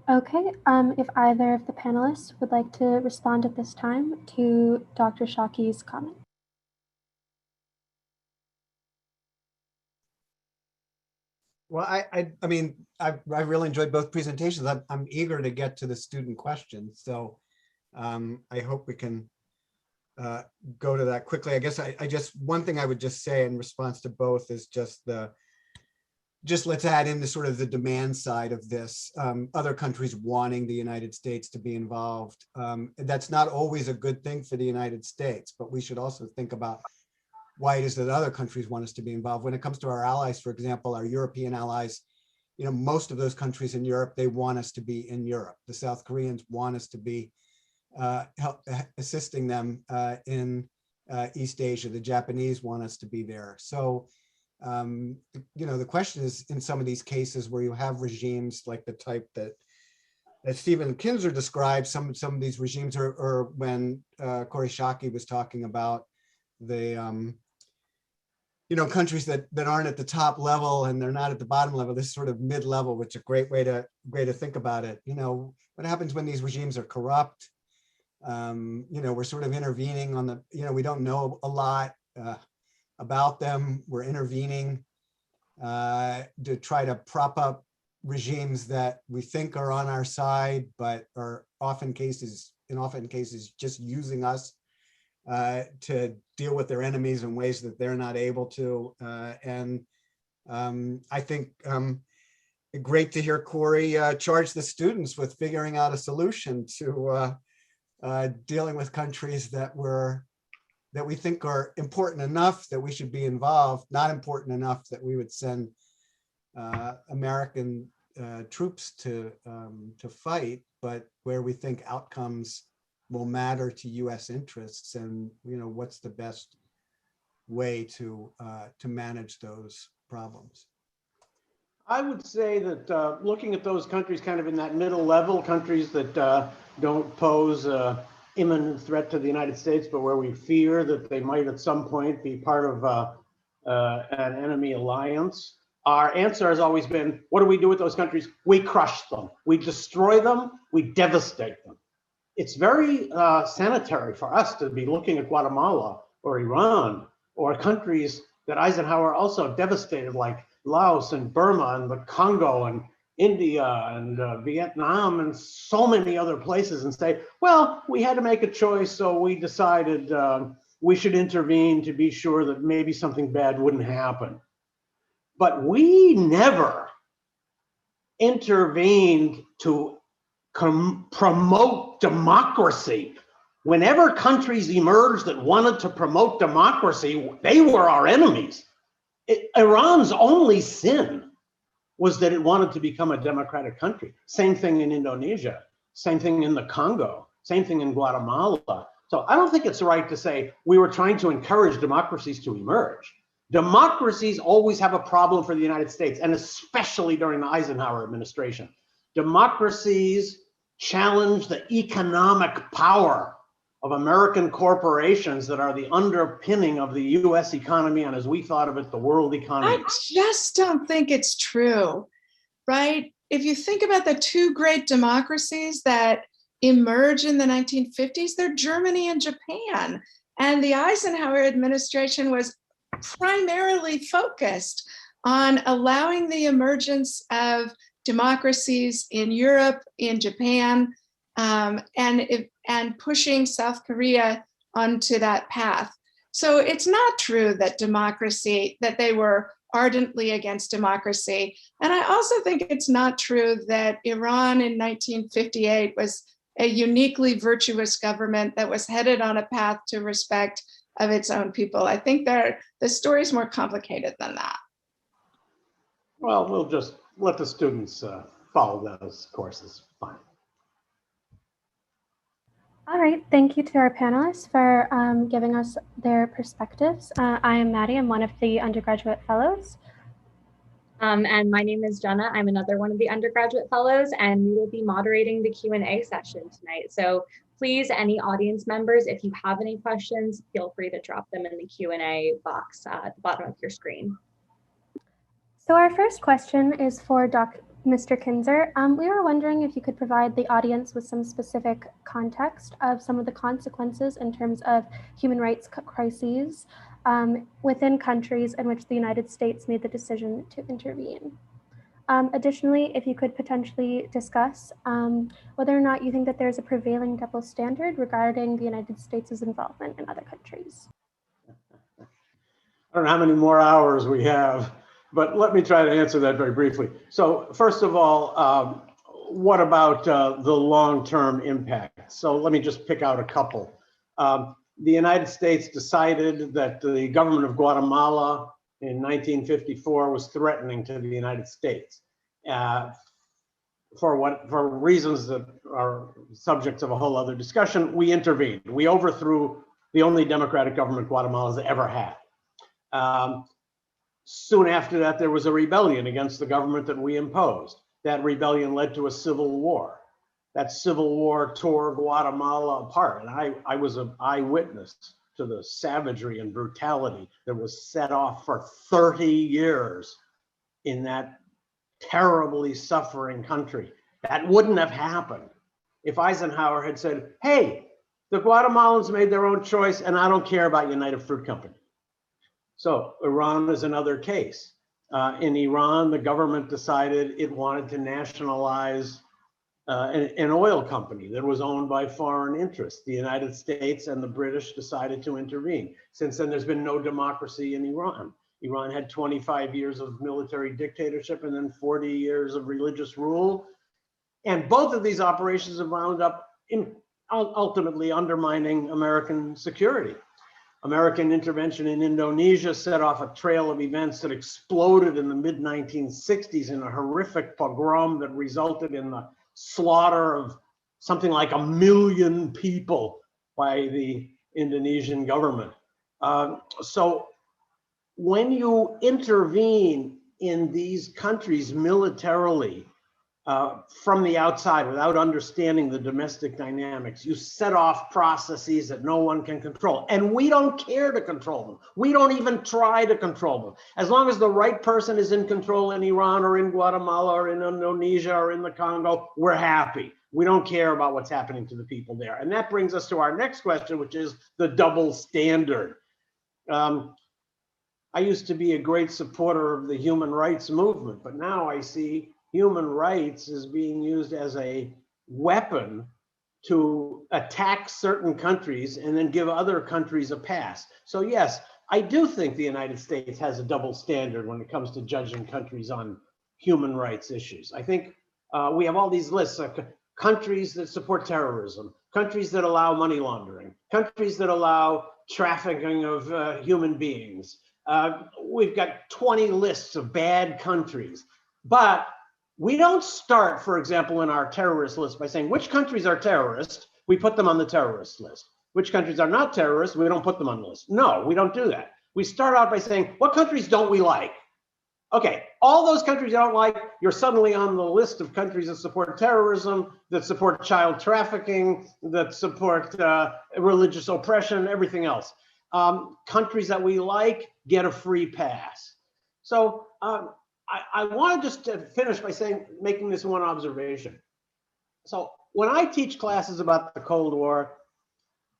Okay, if either of the panelists would like to respond at this time to Dr. Shockey's comment. Well, I mean, I really enjoyed both presentations. I'm eager to get to the student questions. So I hope we can go to that quickly. I guess I just, one thing I would just say in response to both is just let's add in the sort of the demand side of this. Other countries wanting the United States to be involved. That's not always a good thing for the United States, but we should also think about why it is that other countries want us to be involved. When it comes to our allies, for example, our European allies, you know, most of those countries in Europe, they want us to be in Europe. The South Koreans want us to be assisting them in East Asia. The Japanese want us to be there. So, you know, the question is, in some of these cases where you have regimes like the type that Stephen Kinzer described, some of these regimes or when Corey Shockey was talking about the you know, countries that aren't at the top level and they're not at the bottom level, this sort of mid-level, which is a great way to think about it. You know, what happens when these regimes are corrupt? You know, we're sort of intervening on the, you know, we don't know a lot about them. We're intervening to try to prop up regimes that we think are on our side, but are in often cases just using us to deal with their enemies in ways that they're not able to. I think great to hear Corey charge the students with figuring out a solution to dealing with countries that we think are important enough that we should be involved, not important enough that we would send American troops to fight, but where we think outcomes will matter to U.S. interests, and you know, what's the best way to manage those problems. I would say that looking at those countries kind of in that middle level, countries that don't pose an imminent threat to the United States, but where we fear that they might at some point be part of an enemy alliance, our answer has always been, what do we do with those countries? We crush them, we destroy them, we devastate them. It's very sanitary for us to be looking at Guatemala or Iran or countries that Eisenhower also devastated, like Laos and Burma and the Congo and India and Vietnam and so many other places, and say, well, we had to make a choice, so we decided we should intervene to be sure that maybe something bad wouldn't happen. But we never intervened to promote democracy. Whenever countries emerged that wanted to promote democracy, they were our enemies. Iran's only sin was that it wanted to become a democratic country. Same thing in Indonesia, same thing in the Congo, same thing in Guatemala. So I don't think it's right to say we were trying to encourage democracies to emerge. Democracies always have a problem for the United States, and especially during the Eisenhower administration. Democracies challenge the economic power of American corporations that are the underpinning of the US economy, and as we thought of it, the world economy. I just don't think it's true, right? If you think about the two great democracies that emerge in the 1950s, they're Germany and Japan. And the Eisenhower administration was primarily focused on allowing the emergence of democracies in Europe, in Japan, and pushing South Korea onto that path. So it's not true that that they were ardently against democracy. And I also think it's not true that Iran in 1958 was a uniquely virtuous government that was headed on a path to respect of its own people. I think the story's more complicated than that. Well, we'll just let the students follow those courses. Fine. All right, thank you to our panelists for giving us their perspectives. I am Maddie, I'm one of the undergraduate fellows. And my name is Jenna. I'm another one of the undergraduate fellows, and we will be moderating the Q&A session tonight. So please, any audience members, if you have any questions, feel free to drop them in the Q&A box at the bottom of your screen. So our first question is for Mr. Kinzer, we were wondering if you could provide the audience with some specific context of some of the consequences in terms of human rights crises within countries in which the United States made the decision to intervene. Additionally, if you could potentially discuss whether or not you think that there's a prevailing double standard regarding the United States' involvement in other countries. I don't know how many more hours we have, but let me try to answer that very briefly. So first of all, what about the long-term impact? So let me just pick out a couple. The United States decided that the government of Guatemala in 1954 was threatening to the United States. For reasons that are subjects of a whole other discussion, we intervened. We overthrew the only democratic government Guatemala has ever had. Soon after that, there was a rebellion against the government that we imposed. That rebellion led to a civil war. That civil war tore Guatemala apart. And I was an eyewitness to the savagery and brutality that was set off for 30 years in that terribly suffering country. That wouldn't have happened if Eisenhower had said, hey, the Guatemalans made their own choice and I don't care about United Fruit Company. So Iran is another case. In Iran, the government decided it wanted to nationalize an oil company that was owned by foreign interests. The United States and the British decided to intervene. Since then, there's been no democracy in Iran. Iran had 25 years of military dictatorship and then 40 years of religious rule. And both of these operations have wound up ultimately undermining American security. American intervention in Indonesia set off a trail of events that exploded in the mid-1960s in a horrific pogrom that resulted in the slaughter of something like 1 million people by the Indonesian government. So when you intervene in these countries militarily from the outside without understanding the domestic dynamics, you set off processes that no one can control. And we don't care to control them. We don't even try to control them. As long as the right person is in control in Iran or in Guatemala or in Indonesia or in the Congo, we're happy. We don't care about what's happening to the people there. And that brings us to our next question, which is the double standard. I used to be a great supporter of the human rights movement, but now I see human rights is being used as a weapon to attack certain countries and then give other countries a pass. So yes, I do think the United States has a double standard when it comes to judging countries on human rights issues. I think we have all these lists of countries that support terrorism, countries that allow money laundering, countries that allow trafficking of human beings. We've got 20 lists of bad countries, but we don't start, for example, in our terrorist list by saying which countries are terrorists, we put them on the terrorist list. Which countries are not terrorists, we don't put them on the list. No, we don't do that. We start out by saying, what countries don't we like? Okay, all those countries you don't like, you're suddenly on the list of countries that support terrorism, that support child trafficking, that support religious oppression, everything else. Countries that we like get a free pass. So I want to just finish by making this one observation. So when I teach classes about the Cold War,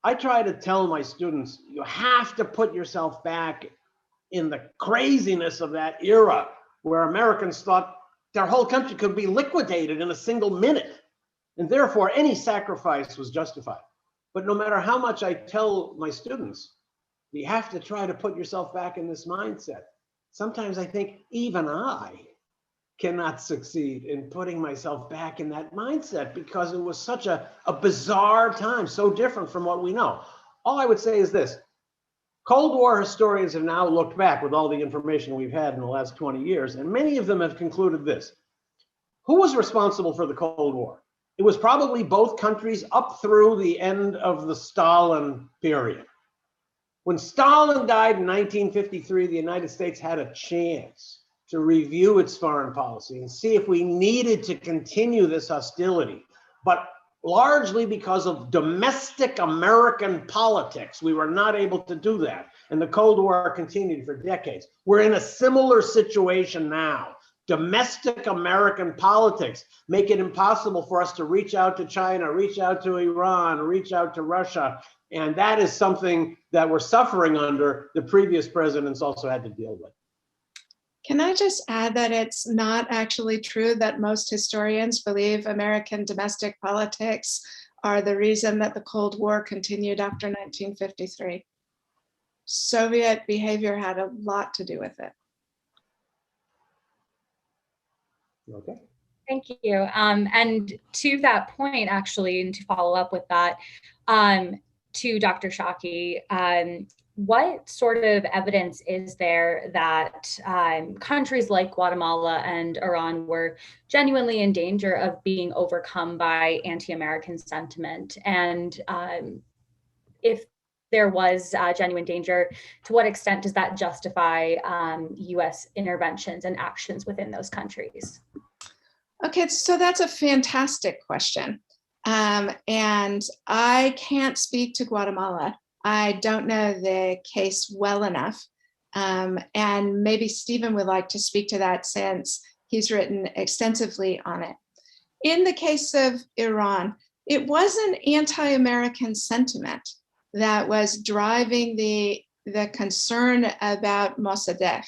I try to tell my students, you have to put yourself back in the craziness of that era where Americans thought their whole country could be liquidated in a single minute. And therefore, any sacrifice was justified. But no matter how much I tell my students, you have to try to put yourself back in this mindset. Sometimes I think even I cannot succeed in putting myself back in that mindset because it was such a bizarre time, so different from what we know. All I would say is this. Cold War historians have now looked back with all the information we've had in the last 20 years, and many of them have concluded this. Who was responsible for the Cold War? It was probably both countries up through the end of the Stalin period. When Stalin died in 1953, the United States had a chance to review its foreign policy and see if we needed to continue this hostility. But largely because of domestic American politics, we were not able to do that. And the Cold War continued for decades. We're in a similar situation now. domestic American politics, make it impossible for us to reach out to China, reach out to Iran, reach out to Russia. And that is something that we're suffering under. The previous presidents also had to deal with. Can I just add that it's not actually true that most historians believe American domestic politics are the reason that the Cold War continued after 1953. Soviet behavior had a lot to do with it. Okay. Thank you. And to that point, actually, and to follow up with that, to Dr. Shockey, what sort of evidence is there that countries like Guatemala and Iran were genuinely in danger of being overcome by anti-American sentiment? And if there was genuine danger, to what extent does that justify US interventions and actions within those countries? Okay, so that's a fantastic question. And I can't speak to Guatemala. I don't know the case well enough. And maybe Stephen would like to speak to that since he's written extensively on it. In the case of Iran, it wasn't anti-American sentiment that was driving the concern about Mossadegh.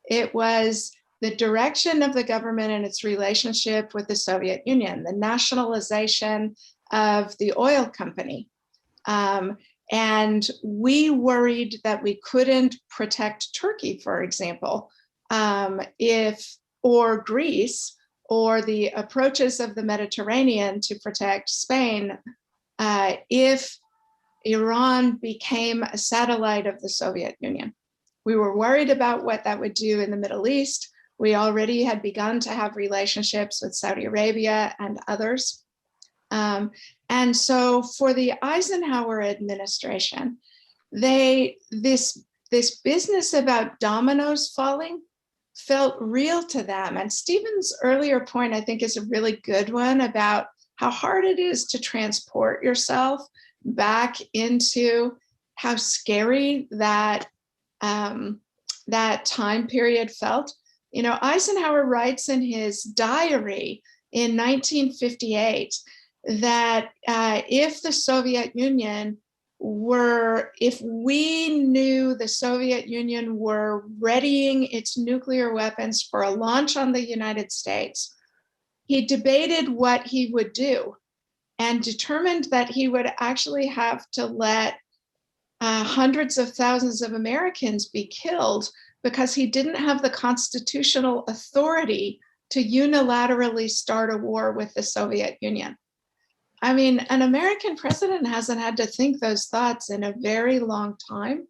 It was the direction of the government and its relationship with the Soviet Union, the nationalization of the oil company. And we worried that we couldn't protect Turkey, for example, or Greece, or the approaches of the Mediterranean to protect Spain, if Iran became a satellite of the Soviet Union. We were worried about what that would do in the Middle East. We already had begun to have relationships with Saudi Arabia and others. And so for the Eisenhower administration, this business about dominoes falling felt real to them. And Stephen's earlier point, I think, is a really good one about how hard it is to transport yourself back into how scary that, that time period felt. You know, Eisenhower writes in his diary in 1958 that if the Soviet Union if we knew the Soviet Union were readying its nuclear weapons for a launch on the United States, he debated what he would do and determined that he would actually have to let hundreds of thousands of Americans be killed because he didn't have the constitutional authority to unilaterally start a war with the Soviet Union. I mean, an American president hasn't had to think those thoughts in a very long time.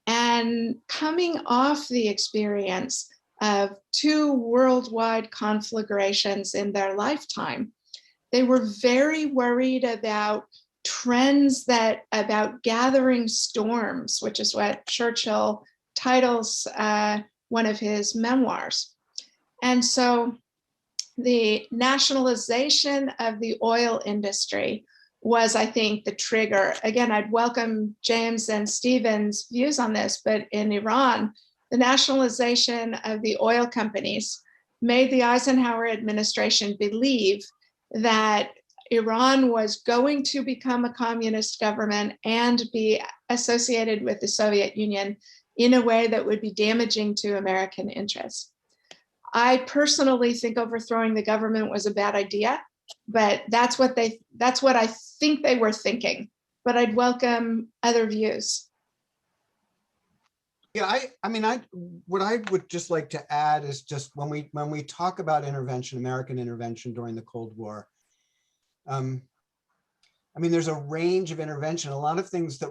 And coming off the experience of 2 worldwide conflagrations in their lifetime, they were very worried about trends about gathering storms, which is what Churchill titles one of his memoirs. And so the nationalization of the oil industry was, I think, the trigger. Again, I'd welcome James and Stephen's views on this, but in Iran, the nationalization of the oil companies made the Eisenhower administration believe that Iran was going to become a communist government and be associated with the Soviet Union in a way that would be damaging to American interests. I personally think overthrowing the government was a bad idea, but that's what I think they were thinking. But I'd welcome other views. Yeah, what I would just like to add is just when we talk about intervention, American intervention during the Cold War, I mean, there's a range of intervention, a lot of things that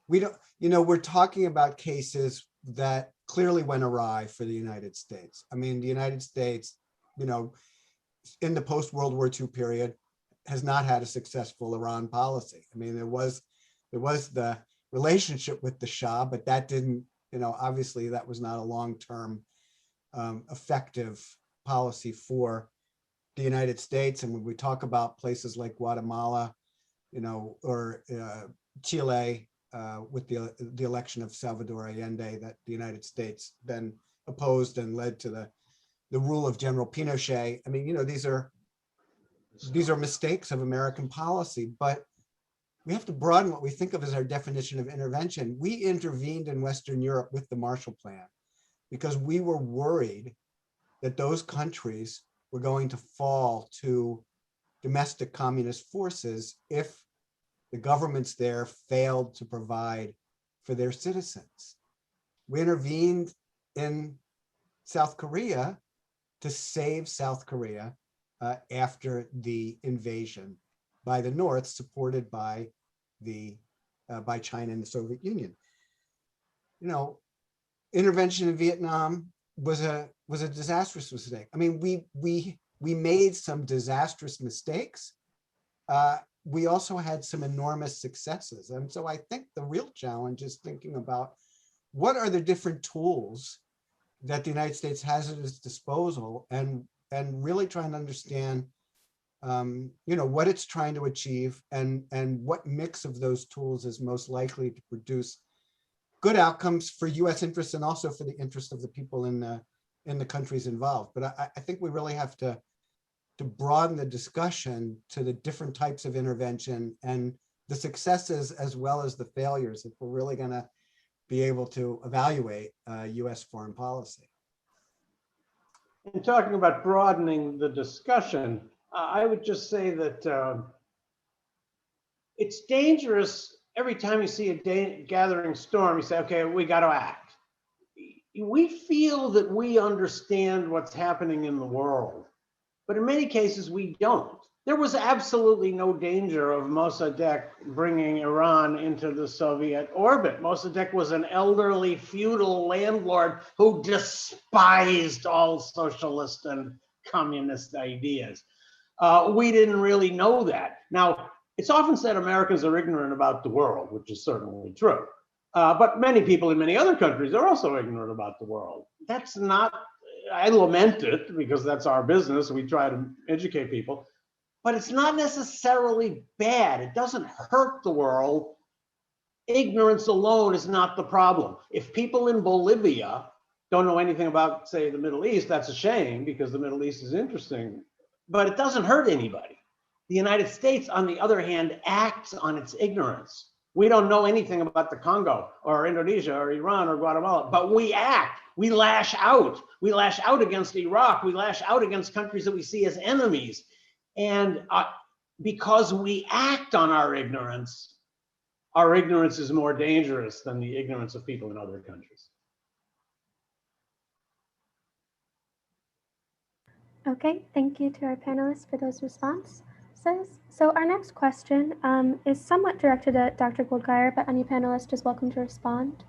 we don't, we're talking about cases that clearly went awry for the United States. I mean, the United States, in the post-World War II period, has not had a successful Iran policy. I mean, there was the relationship with the Shah, but that didn't, obviously that was not a long-term effective policy for the United States. And when we talk about places like Guatemala, or Chile, with the election of Salvador Allende, that the United States then opposed and led to the the rule of General Pinochet. I mean, these are mistakes of American policy, but we have to broaden what we think of as our definition of intervention. We intervened in Western Europe with the Marshall Plan because we were worried that those countries were going to fall to domestic communist forces if the governments there failed to provide for their citizens. We intervened in South Korea to save South Korea after the invasion by the North, supported by by China and the Soviet Union. Intervention in Vietnam was a disastrous mistake. I mean, we made some disastrous mistakes. We also had some enormous successes. And so I think the real challenge is thinking about what are the different tools that the United States has at its disposal, and really trying to understand what it's trying to achieve and what mix of those tools is most likely to produce good outcomes for US interests and also for the interest of the people in the countries involved. But I think we really have to broaden the discussion to the different types of intervention and the successes as well as the failures if we're really going to be able to evaluate US foreign policy. In talking about broadening the discussion, I would just say that it's dangerous every time you see a gathering storm, you say, okay, we got to act. We feel that we understand what's happening in the world, but in many cases we don't. There was absolutely no danger of Mossadegh bringing Iran into the Soviet orbit. Mossadegh was an elderly feudal landlord who despised all socialist and communist ideas. We didn't really know that. Now, it's often said Americans are ignorant about the world, which is certainly true. But many people in many other countries are also ignorant about the world. That's not, I lament it because that's our business. We try to educate people. But it's not necessarily bad. It doesn't hurt the world. Ignorance alone is not the problem. If people in Bolivia don't know anything about, say, the Middle East, that's a shame because the Middle East is interesting, but it doesn't hurt anybody. The United States, on the other hand, acts on its ignorance. We don't know anything about the Congo or Indonesia or Iran or Guatemala, but we act. We lash out. We lash out against Iraq. We lash out against countries that we see as enemies. And because we act on our ignorance is more dangerous than the ignorance of people in other countries. Okay, thank you to our panelists for those responses. So our next question is somewhat directed at Dr. Goldgeier, but any panelist is welcome to respond.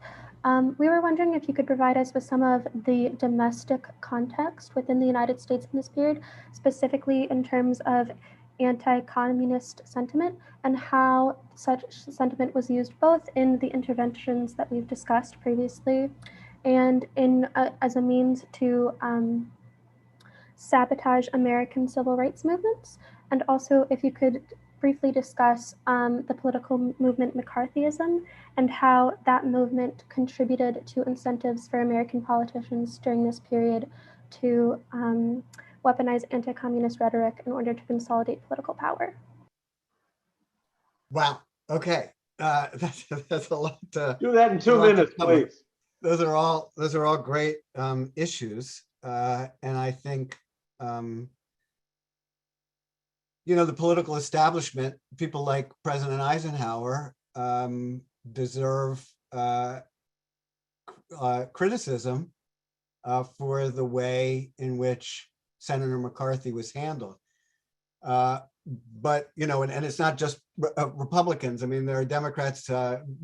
We were wondering if you could provide us with some of the domestic context within the United States in this period, specifically in terms of anti-communist sentiment and how such sentiment was used both in the interventions that we've discussed previously and as a means to sabotage American civil rights movements. And also if you could briefly discuss the political movement McCarthyism and how that movement contributed to incentives for American politicians during this period to weaponize anti-communist rhetoric in order to consolidate political power. Wow. Okay. That's a lot. Do that in 2 minutes, please. Those are all great issues, and I think the political establishment, people like President Eisenhower, deserve criticism for the way in which Senator McCarthy was handled. But, and it's not just Republicans. I mean, there are Democrats.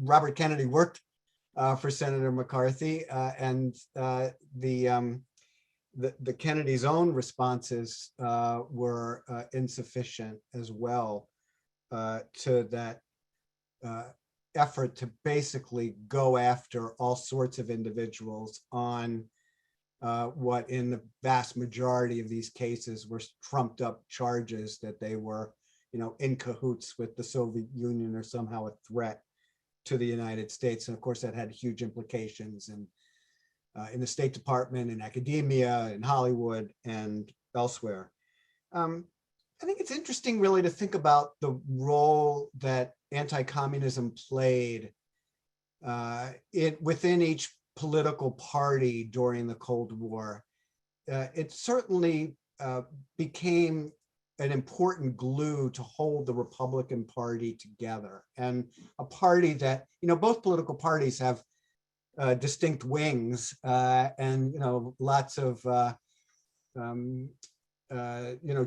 Robert Kennedy worked for Senator McCarthy, and the Kennedy's own responses were insufficient as well to that effort to basically go after all sorts of individuals on what in the vast majority of these cases were trumped up charges that they were, in cahoots with the Soviet Union or somehow a threat to the United States. And of course that had huge implications in in the State Department, in academia, in Hollywood, and elsewhere. I think it's interesting really to think about the role that anti-communism played within each political party during the Cold War. It certainly became an important glue to hold the Republican Party together, and a party that, both political parties have distinct wings and, lots of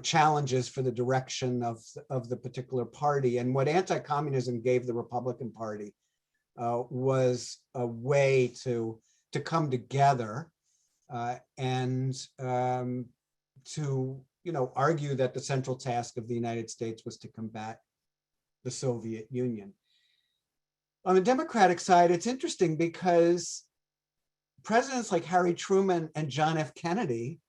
challenges for the direction of the particular party. And what anti-communism gave the Republican Party was a way to come together and to argue that the central task of the United States was to combat the Soviet Union. On the Democratic side, it's interesting because presidents like Harry Truman and John F. Kennedy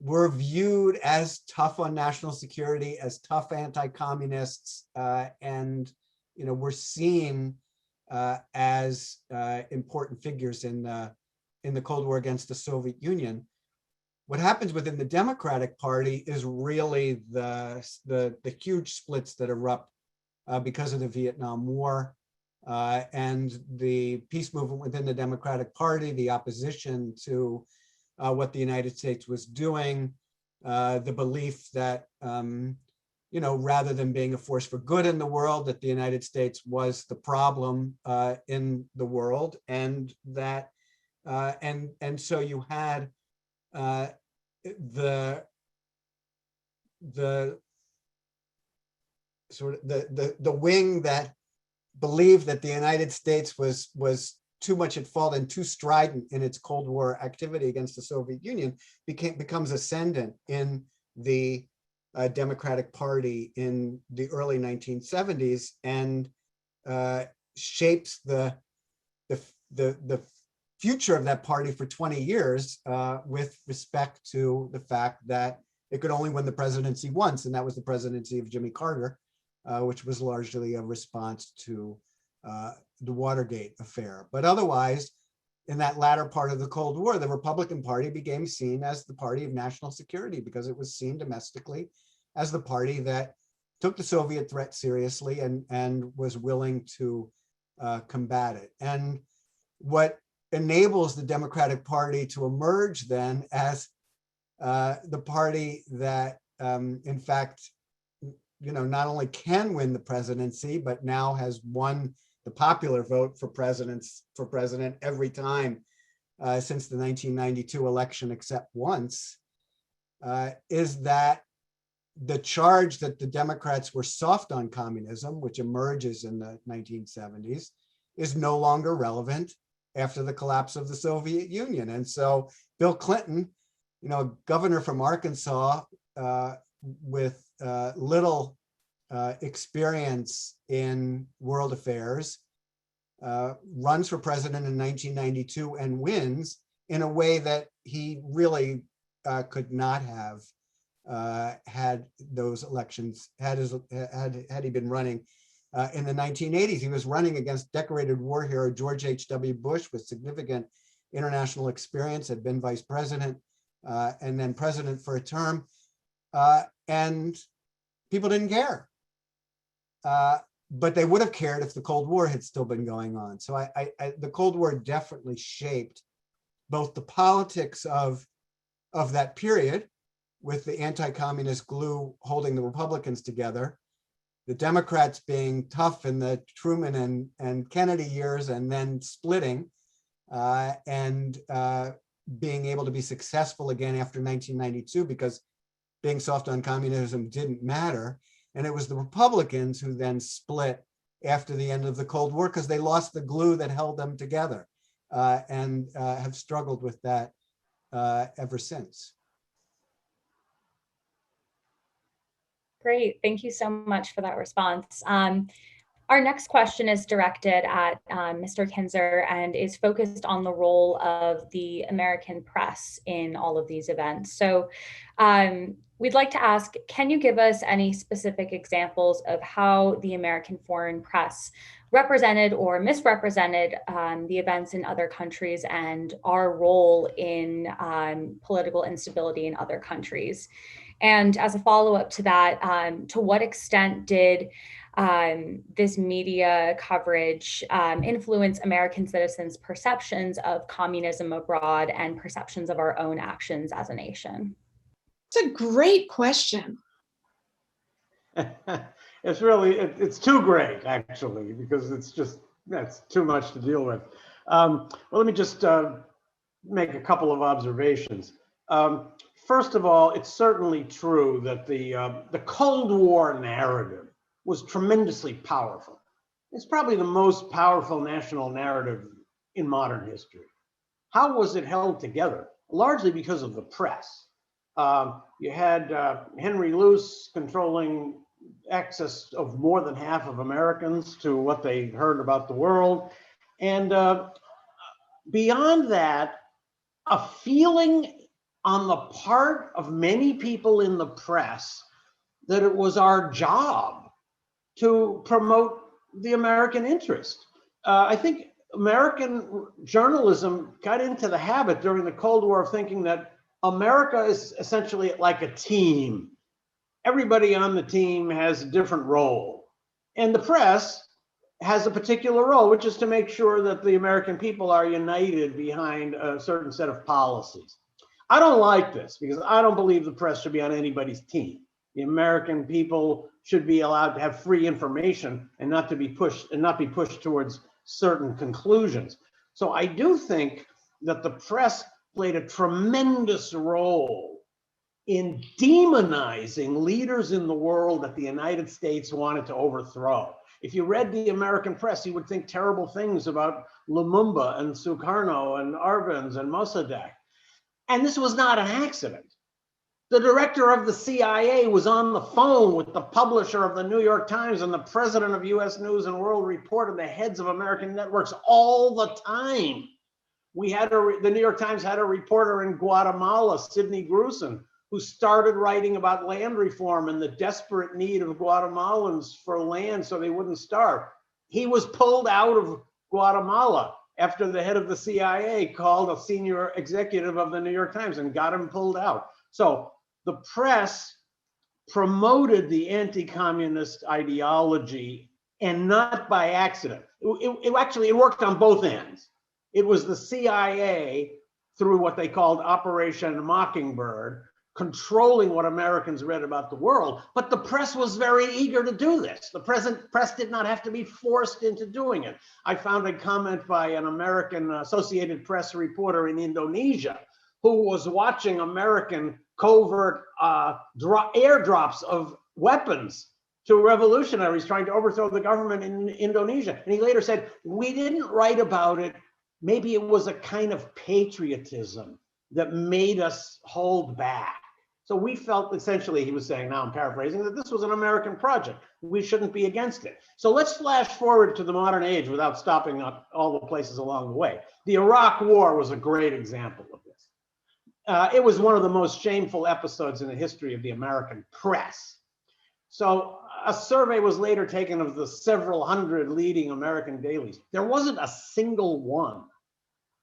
were viewed as tough on national security, as tough anti-communists, and were seen as important figures in the Cold War against the Soviet Union. What happens within the Democratic Party is really the huge splits that erupt because of the Vietnam War and the peace movement within the Democratic Party, the opposition to what the United States was doing, the belief that, rather than being a force for good in the world, that the United States was the problem in the world, and that, and so you had the sort of the wing that believed that the United States was too much at fault and too strident in its Cold War activity against the Soviet Union, becomes ascendant in the Democratic Party in the early 1970s and shapes the future of that party for 20 years with respect to the fact that it could only win the presidency once, and that was the presidency of Jimmy Carter, which was largely a response to the Watergate affair. But otherwise, in that latter part of the Cold War, the Republican Party became seen as the party of national security because it was seen domestically as the party that took the Soviet threat seriously and was willing to combat it. And what enables the Democratic Party to emerge then as the party that, in fact, not only can win the presidency, but now has won the popular vote for president every time since the 1992 election, except once, is that the charge that the Democrats were soft on communism, which emerges in the 1970s, is no longer relevant after the collapse of the Soviet Union. And so Bill Clinton, governor from Arkansas with little experience in world affairs, runs for president in 1992 and wins in a way that he really could not have had those elections, had he been running in the 1980s. He was running against decorated war hero George H.W. Bush with significant international experience, had been vice president and then president for a term, and people didn't care. But they would have cared if the Cold War had still been going on. So the Cold War definitely shaped both the politics of that period, with the anti-communist glue holding the Republicans together, the Democrats being tough in the Truman and Kennedy years and then splitting, and being able to be successful again after 1992 because being soft on communism didn't matter. And it was the Republicans who then split after the end of the Cold War because they lost the glue that held them together, and have struggled with that ever since. Great, thank you so much for that response. Our next question is directed at Mr. Kinzer and is focused on the role of the American press in all of these events. So We'd like to ask, can you give us any specific examples of how the American foreign press represented or misrepresented the events in other countries and our role in political instability in other countries? And as a follow-up to that, to what extent did this media coverage influence American citizens' perceptions of communism abroad and perceptions of our own actions as a nation? It's a great question. It's really, it's too great, actually, because it's just, that's too much to deal with. Well, let me just make a couple of observations. First of all, it's certainly true that the Cold War narrative was tremendously powerful. It's probably the most powerful national narrative in modern history. How was it held together? Largely because of the press. You had Henry Luce controlling access of more than half of Americans to what they heard about the world. And beyond that, a feeling on the part of many people in the press that it was our job to promote the American interest. I think American journalism got into the habit during the Cold War of thinking that America is essentially like a team. Everybody on the team has a different role. And the press has a particular role, which is to make sure that the American people are united behind a certain set of policies. I don't like this because I don't believe the press should be on anybody's team. The American people should be allowed to have free information and not be pushed towards certain conclusions. So I do think that the press played a tremendous role in demonizing leaders in the world that the United States wanted to overthrow. If you read the American press, you would think terrible things about Lumumba and Sukarno and Arbenz and Mossadegh. And this was not an accident. The director of the CIA was on the phone with the publisher of the New York Times and the president of US News and World Report and the heads of American networks all the time. We had the New York Times had a reporter in Guatemala, Sidney Grusin, who started writing about land reform and the desperate need of Guatemalans for land so they wouldn't starve. He was pulled out of Guatemala after the head of the CIA called a senior executive of the New York Times and got him pulled out. So the press promoted the anti-communist ideology, and not by accident. It worked on both ends. It was the CIA, through what they called Operation Mockingbird, controlling what Americans read about the world, but the press was very eager to do this. The press did not have to be forced into doing it. I found a comment by an American Associated Press reporter in Indonesia who was watching American covert airdrops of weapons to revolutionaries trying to overthrow the government in Indonesia. And he later said, we didn't write about it. Maybe it was a kind of patriotism that made us hold back. So we felt, essentially, he was saying, now I'm paraphrasing, that this was an American project. We shouldn't be against it. So let's flash forward to the modern age without stopping at all the places along the way. The Iraq War was a great example of this. It was one of the most shameful episodes in the history of the American press. So a survey was later taken of the several hundred leading American dailies. There wasn't a single one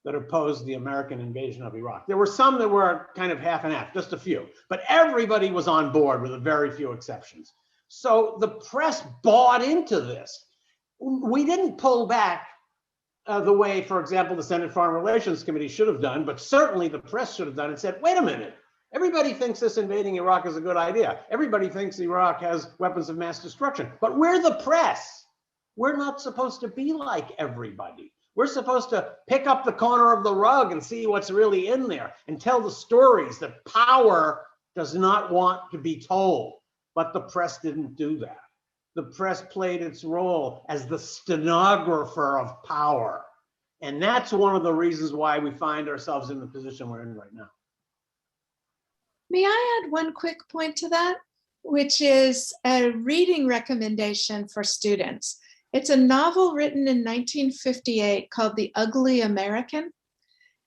that opposed the American invasion of Iraq. There were some that were kind of half and half, just a few, but everybody was on board with a very few exceptions. So the press bought into this. We didn't pull back the way, for example, the Senate Foreign Relations Committee should have done, but certainly the press should have done and said, wait a minute, everybody thinks this invading Iraq is a good idea. Everybody thinks Iraq has weapons of mass destruction, but we're the press. We're not supposed to be like everybody. We're supposed to pick up the corner of the rug and see what's really in there and tell the stories that power does not want to be told. But the press didn't do that. The press played its role as the stenographer of power. And that's one of the reasons why we find ourselves in the position we're in right now. May I add one quick point to that, which is a reading recommendation for students. It's a novel written in 1958 called The Ugly American.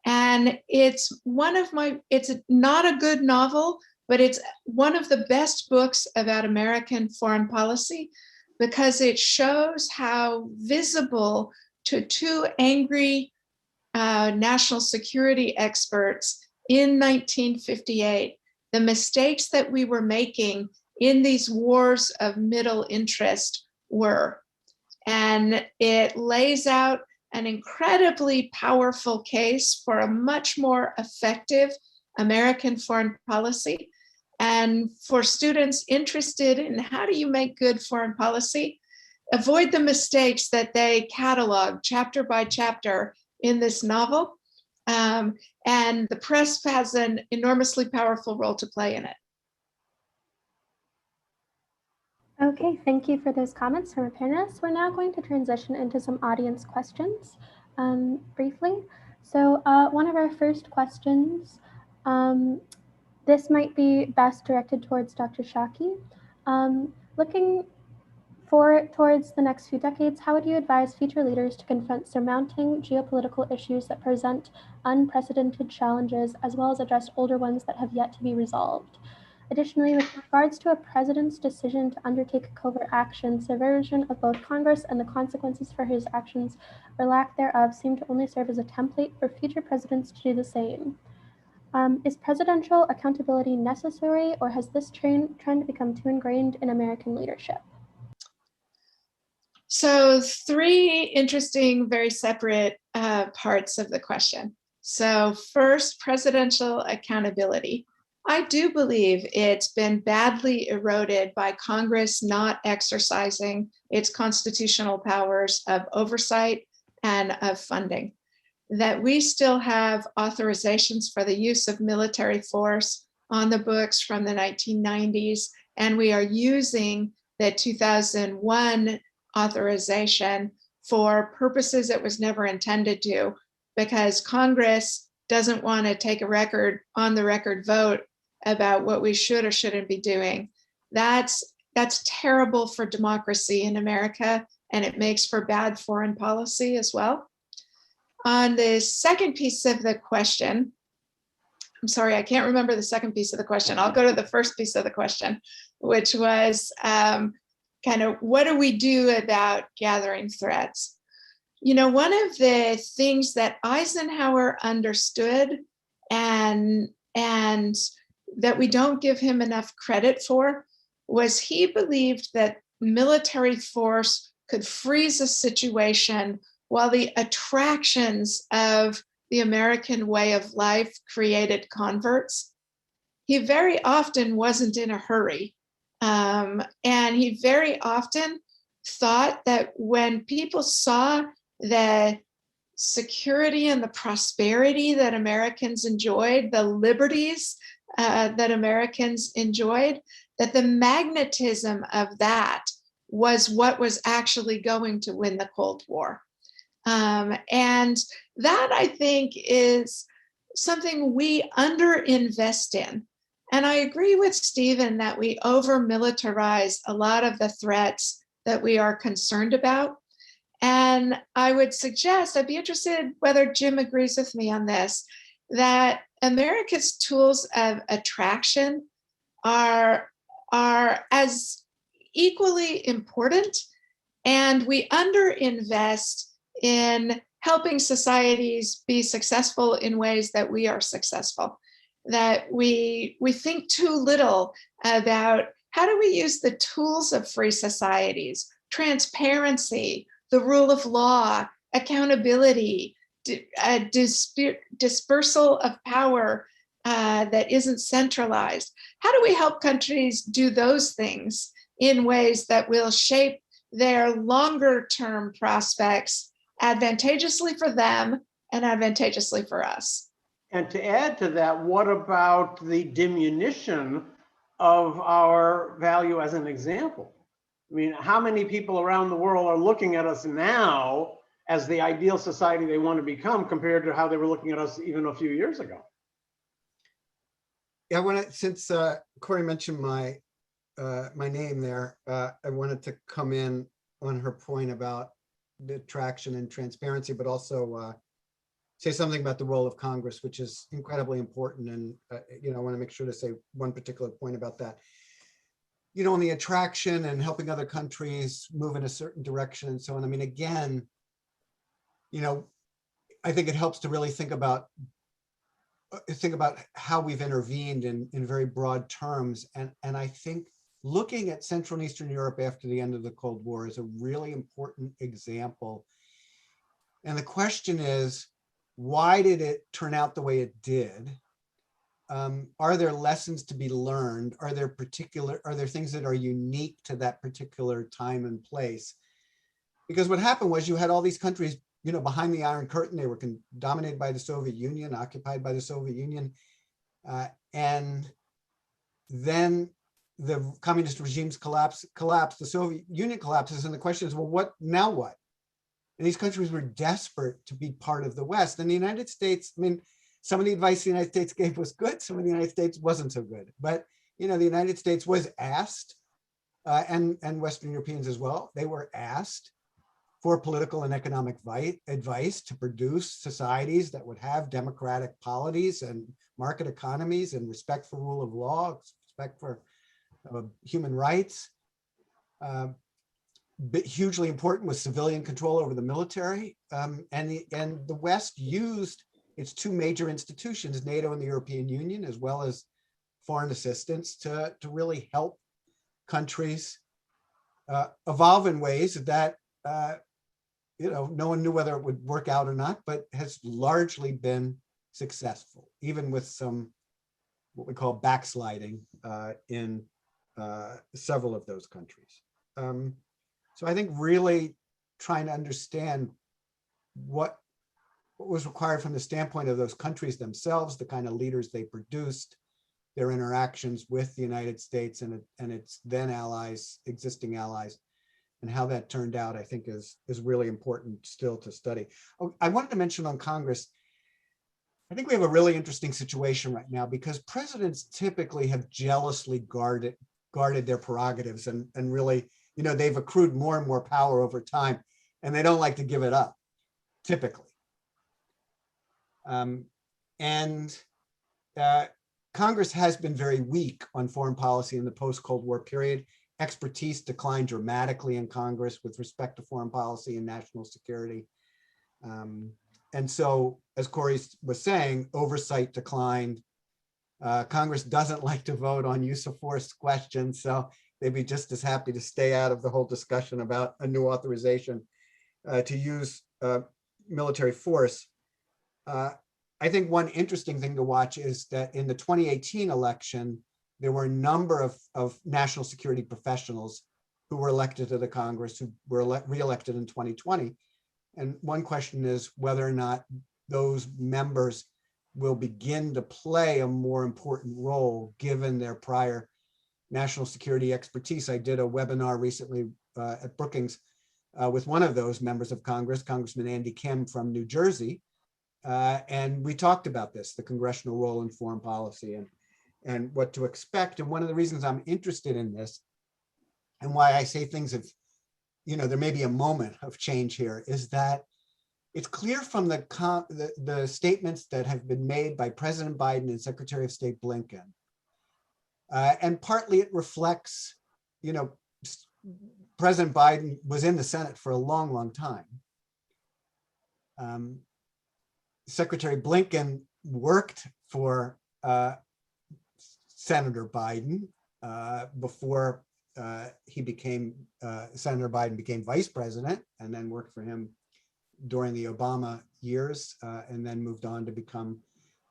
And it's not a good novel, but it's one of the best books about American foreign policy because it shows how visible to two angry national security experts in 1958, the mistakes that we were making in these wars of middle interest were. And it lays out an incredibly powerful case for a much more effective American foreign policy. And for students interested in how do you make good foreign policy, avoid the mistakes that they catalog chapter by chapter in this novel. And the press has an enormously powerful role to play in it. Okay, thank you for those comments from our panelists. We're now going to transition into some audience questions briefly. So one of our first questions, this might be best directed towards Dr. Shaki. Looking towards the next few decades, how would you advise future leaders to confront surmounting geopolitical issues that present unprecedented challenges, as well as address older ones that have yet to be resolved? Additionally, with regards to a president's decision to undertake covert action, subversion of both Congress and the consequences for his actions or lack thereof seem to only serve as a template for future presidents to do the same. Is presidential accountability necessary, or has this trend become too ingrained in American leadership? So 3 interesting, very separate parts of the question. So first, presidential accountability. I do believe it's been badly eroded by Congress not exercising its constitutional powers of oversight and of funding. That we still have authorizations for the use of military force on the books from the 1990s, and we are using the 2001 authorization for purposes it was never intended to, because Congress doesn't want to take a on the record vote about what we should or shouldn't be doing. That's terrible for democracy in America, and it makes for bad foreign policy as well. On the second piece of the question, I'm sorry, I can't remember the second piece of the question. I'll go to the first piece of the question, which was kind of what do we do about gathering threats? You know, one of the things that Eisenhower understood and that we don't give him enough credit for was he believed that military force could freeze a situation while the attractions of the American way of life created converts. He very often wasn't in a hurry. And he very often thought that when people saw the security and the prosperity that Americans enjoyed, the liberties that Americans enjoyed, that the magnetism of that was what was actually going to win the Cold War. And that, I think, is something we underinvest in. And I agree with Stephen that we over-militarize a lot of the threats that we are concerned about. And I would suggest, I'd be interested whether Jim agrees with me on this, that America's tools of attraction are as equally important, and we underinvest in helping societies be successful in ways that we are successful. That we think too little about how do we use the tools of free societies, transparency, the rule of law, accountability, dispersal of power that isn't centralized. How do we help countries do those things in ways that will shape their longer term prospects advantageously for them and advantageously for us? And to add to that, what about the diminution of our value as an example? I mean, how many people around the world are looking at us now as the ideal society they want to become compared to how they were looking at us even a few years ago? Yeah, since Corey mentioned my name there, I wanted to come in on her point about the attraction and transparency, but also say something about the role of Congress, which is incredibly important. And, I want to make sure to say one particular point about that. On the attraction and helping other countries move in a certain direction and so on. I mean, again, I think it helps to really think about how we've intervened in very broad terms. And I think looking at Central and Eastern Europe after the end of the Cold War is a really important example. And the question is, why did it turn out the way it did? Are there lessons to be learned? Are there things that are unique to that particular time and place? Because what happened was you had all these countries, behind the Iron Curtain. They were dominated by the Soviet Union, occupied by the Soviet Union. And then the communist regimes collapse, the Soviet Union collapses. And the question is, well, now what? And these countries were desperate to be part of the West. And the United States, I mean, some of the advice the United States gave was good. Some of the United States wasn't so good. But, the United States was asked, and Western Europeans as well, they were asked for political and economic advice to produce societies that would have democratic polities and market economies and respect for rule of law, respect for human rights. Hugely important was civilian control over the military. And the West used its two major institutions, NATO and the European Union, as well as foreign assistance to really help countries evolve in ways that no one knew whether it would work out or not, but has largely been successful, even with some what we call backsliding in several of those countries. So I think really trying to understand what was required from the standpoint of those countries themselves, the kind of leaders they produced, their interactions with the United States and its then allies, existing allies, and how that turned out, I think is really important still to study. Oh, I wanted to mention on Congress, I think we have a really interesting situation right now because presidents typically have jealously guarded their prerogatives and really, they've accrued more and more power over time, and they don't like to give it up, typically. Congress has been very weak on foreign policy in the post-Cold War period. Expertise declined dramatically in Congress with respect to foreign policy and national security. And so, as Corey was saying, oversight declined. Congress doesn't like to vote on use of force questions, so they'd be just as happy to stay out of the whole discussion about a new authorization to use military force. I think one interesting thing to watch is that in the 2018 election, there were a number of national security professionals who were elected to the Congress who were re-elected in 2020. And one question is whether or not those members will begin to play a more important role given their prior national security expertise. I did a webinar recently at Brookings with one of those members of Congress, Congressman Andy Kim from New Jersey. And we talked about this, the congressional role in foreign policy and what to expect. And one of the reasons I'm interested in this and why I say things have, there may be a moment of change here is that it's clear from the statements that have been made by President Biden and Secretary of State Blinken. And partly it reflects, President Biden was in the Senate for a long, long time. Secretary Blinken worked for Senator Biden before Senator Biden became vice president, and then worked for him during the Obama years, and then moved on to become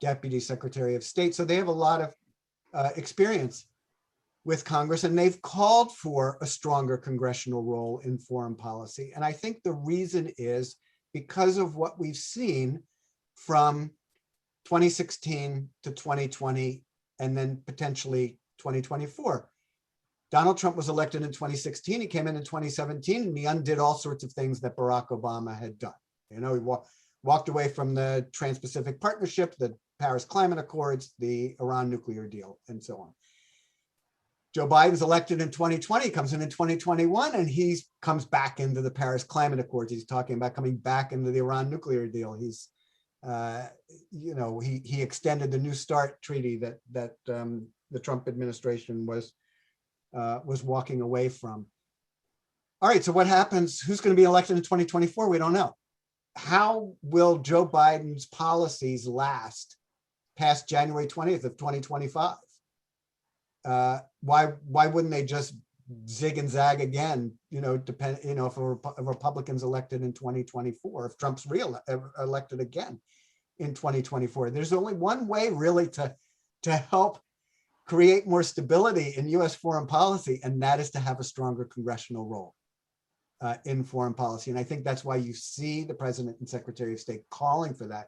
Deputy Secretary of State. So they have a lot of experience with Congress, and they've called for a stronger congressional role in foreign policy. And I think the reason is because of what we've seen from 2016 to 2020, and then potentially 2024. Donald Trump was elected in 2016. He came in 2017, and he undid all sorts of things that Barack Obama had done. He walked away from the Trans-Pacific Partnership, the Paris Climate Accords, the Iran nuclear deal, and so on. Joe Biden's elected in 2020, comes in 2021, and he comes back into the Paris Climate Accords. He's talking about coming back into the Iran nuclear deal. He's You know, he extended the New START treaty that the Trump administration was walking away from. All right, so what happens? Who's going to be elected in 2024? We don't know. How will Joe Biden's policies last past January 20th of 2025? Why wouldn't they just zig and zag again? You know, if a Republican's elected in 2024, if Trump's elected again in 2024, there's only one way really to help create more stability in U.S. foreign policy, and that is to have a stronger congressional role in foreign policy. And I think that's why you see the President and Secretary of State calling for that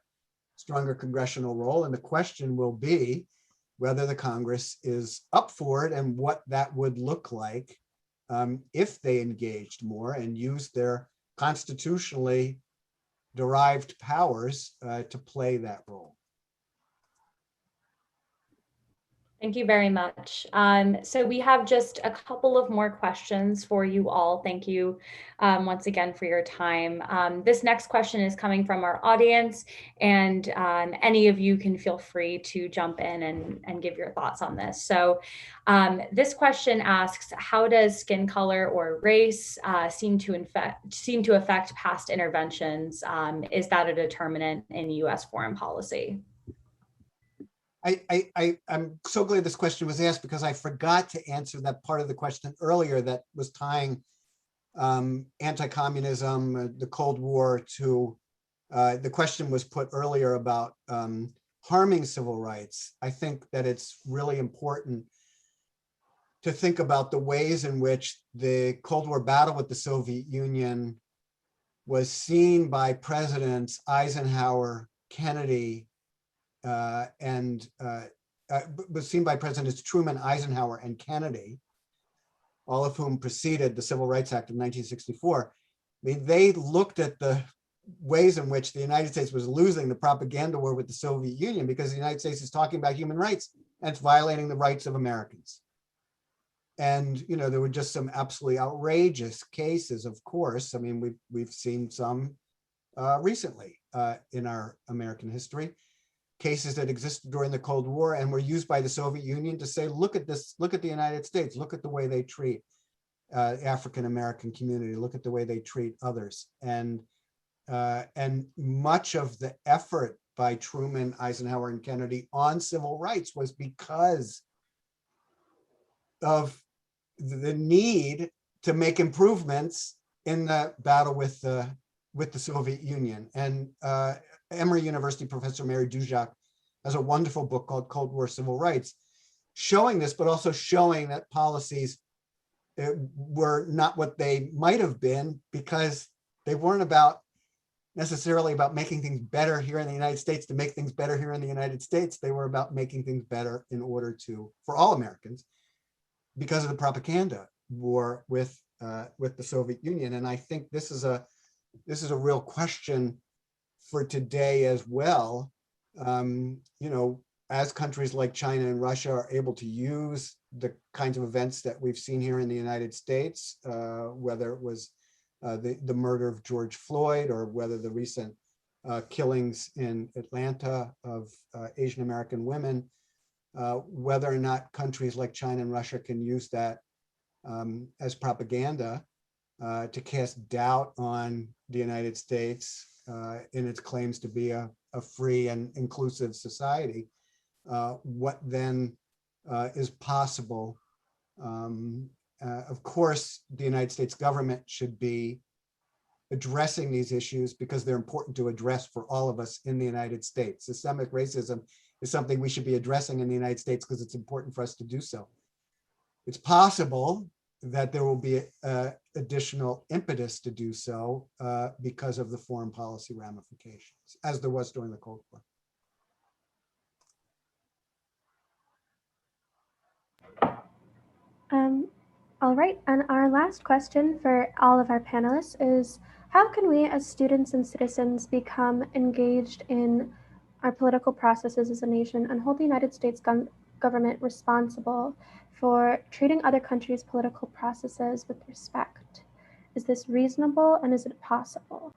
stronger congressional role. And the question will be whether the Congress is up for it and what that would look like if they engaged more and used their constitutionally derived powers to play that role. Thank you very much. So we have just a couple of more questions for you all. Thank you once again for your time. This next question is coming from our audience, and any of you can feel free to jump in and give your thoughts on this. So this question asks, how does skin color or race seem to affect past interventions? Is that a determinant in U.S. foreign policy? I'm so glad this question was asked, because I forgot to answer that part of the question earlier that was tying anti-communism, the Cold War to, the question was put earlier about harming civil rights. I think that it's really important to think about the ways in which the Cold War battle with the Soviet Union was seen by Presidents Eisenhower, Kennedy, was seen by Presidents Truman, Eisenhower, and Kennedy, all of whom preceded the Civil Rights Act of 1964. I mean, they looked at the ways in which the United States was losing the propaganda war with the Soviet Union, because the United States is talking about human rights and it's violating the rights of Americans. And, you know, there were just some absolutely outrageous cases, of course. I mean, we've seen some recently in our American history. Cases that existed during the Cold War and were used by the Soviet Union to say, look at this, look at the United States, look at the way they treat African-American community, look at the way they treat others. And much of the effort by Truman, Eisenhower, and Kennedy on civil rights was because of the need to make improvements in the battle with the Soviet Union. And Emory University professor Mary Dujac has a wonderful book called Cold War Civil Rights, showing this, but also showing that policies were not what they might have been, because they weren't necessarily about making things better here in the United States to make things better here in the United States. They were about making things better in order to, for all Americans, because of the propaganda war with the Soviet Union. And I think this is a real question for today as well. You know, as countries like China and Russia are able to use the kinds of events that we've seen here in the United States, whether it was the murder of George Floyd, or whether the recent killings in Atlanta of Asian American women, whether or not countries like China and Russia can use that as propaganda to cast doubt on the United States in its claims to be a free and inclusive society. What then is possible? Of course, the United States government should be addressing these issues because they're important to address for all of us in the United States. Systemic racism is something we should be addressing in the United States because it's important for us to do so. It's possible that there will be additional impetus to do so because of the foreign policy ramifications, as there was during the Cold War. All right, and our last question for all of our panelists is, how can we as students and citizens become engaged in our political processes as a nation and hold the United States government responsible for treating other countries' political processes with respect? Is this reasonable, and is it possible?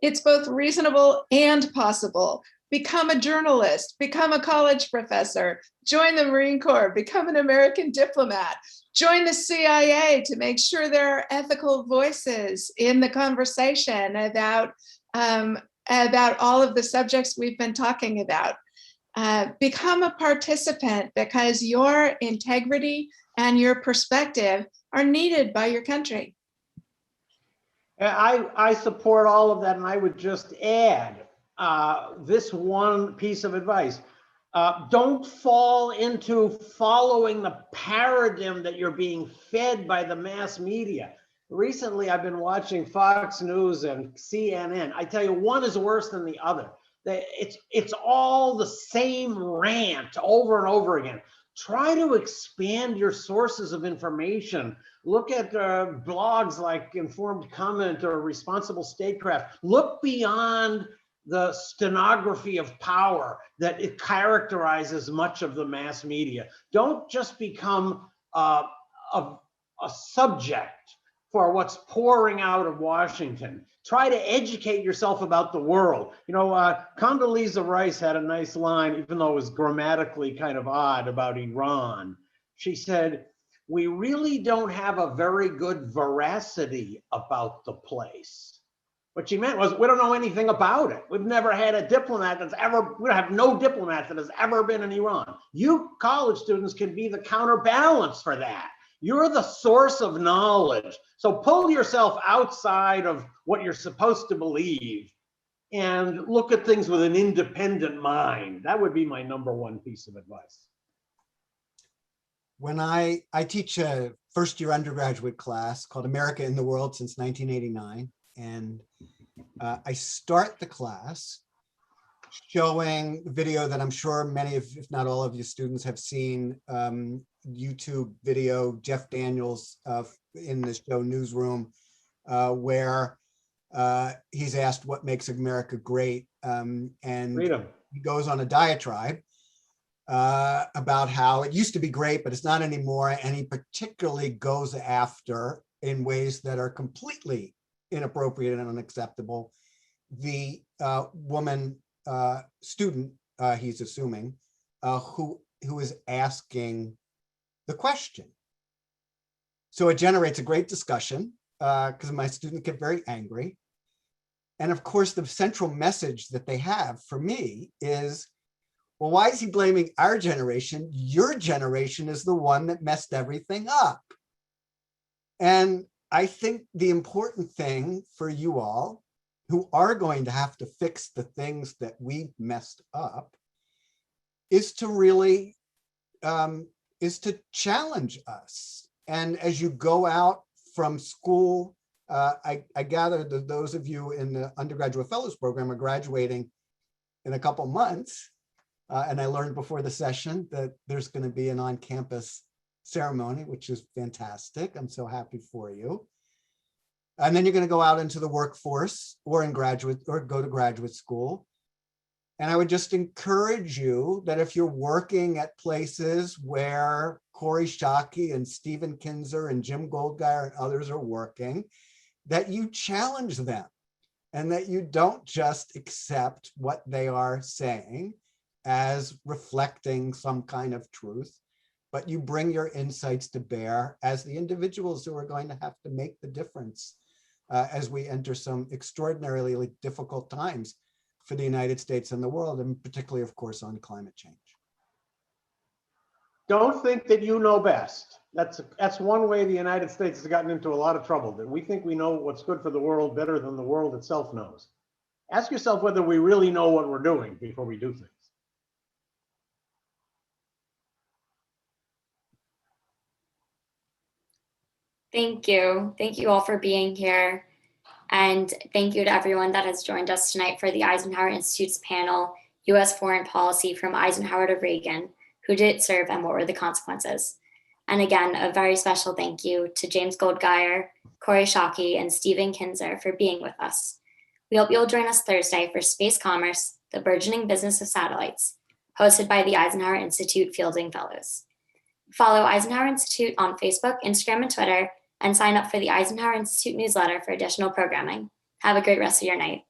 It's both reasonable and possible. Become a journalist, become a college professor, join the Marine Corps, become an American diplomat, join the CIA to make sure there are ethical voices in the conversation about all of the subjects we've been talking about. Become a participant because your integrity and your perspective are needed by your country. I support all of that, and I would just add this one piece of advice. Don't fall into following the paradigm that you're being fed by the mass media. Recently, I've been watching Fox News and CNN. I tell you, one is worse than the other. It's all the same rant over and over again. Try to expand your sources of information. Look at blogs like Informed Comment or Responsible Statecraft. Look beyond the stenography of power that it characterizes much of the mass media. Don't just become a subject for what's pouring out of Washington. Try to educate yourself about the world. You know, Condoleezza Rice had a nice line, even though it was grammatically kind of odd, about Iran. She said, "We really don't have a very good veracity about the place." What she meant was, we don't know anything about it. We've never had a diplomat we have no diplomat that has ever been in Iran. You college students can be the counterbalance for that. You're the source of knowledge. So pull yourself outside of what you're supposed to believe and look at things with an independent mind. That would be my number one piece of advice. When I teach a first-year undergraduate class called America in the World since 1989, and I start the class showing video that I'm sure many of, if not all of you students have seen, YouTube video, Jeff Daniels in the show Newsroom, where he's asked what makes America great, and Freedom. He goes on a diatribe about how it used to be great, but it's not anymore, and he particularly goes after, in ways that are completely inappropriate and unacceptable, the woman student, he's assuming, who is asking the question. So it generates a great discussion because my students get very angry. And of course, the central message that they have for me is, well, why is he blaming our generation? Your generation is the one that messed everything up. And I think the important thing for you all who are going to have to fix the things that we messed up is to really is to challenge us. And as you go out from school, I gather that those of you in the undergraduate fellows program are graduating in a couple months. And I learned before the session that there's going to be an on-campus ceremony, which is fantastic. I'm so happy for you. And then you're going to go out into the workforce or go to graduate school. And I would just encourage you that if you're working at places where Corey Shockey and Stephen Kinzer and Jim Goldgeier and others are working, that you challenge them and that you don't just accept what they are saying as reflecting some kind of truth, but you bring your insights to bear as the individuals who are going to have to make the difference as we enter some extraordinarily difficult times for the United States and the world, and particularly, of course, on climate change. Don't think that you know best. That's one way the United States has gotten into a lot of trouble, that we think we know what's good for the world better than the world itself knows. Ask yourself whether we really know what we're doing before we do things. Thank you. Thank you all for being here. And thank you to everyone that has joined us tonight for the Eisenhower Institute's panel, U.S. Foreign Policy from Eisenhower to Reagan, Who Did It Serve and What Were the Consequences? And again, a very special thank you to James Goldgeier, Corey Shockey, and Stephen Kinzer for being with us. We hope you'll join us Thursday for Space Commerce, the Burgeoning Business of Satellites, hosted by the Eisenhower Institute Fielding Fellows. Follow Eisenhower Institute on Facebook, Instagram, and Twitter, and sign up for the Eisenhower Institute newsletter for additional programming. Have a great rest of your night.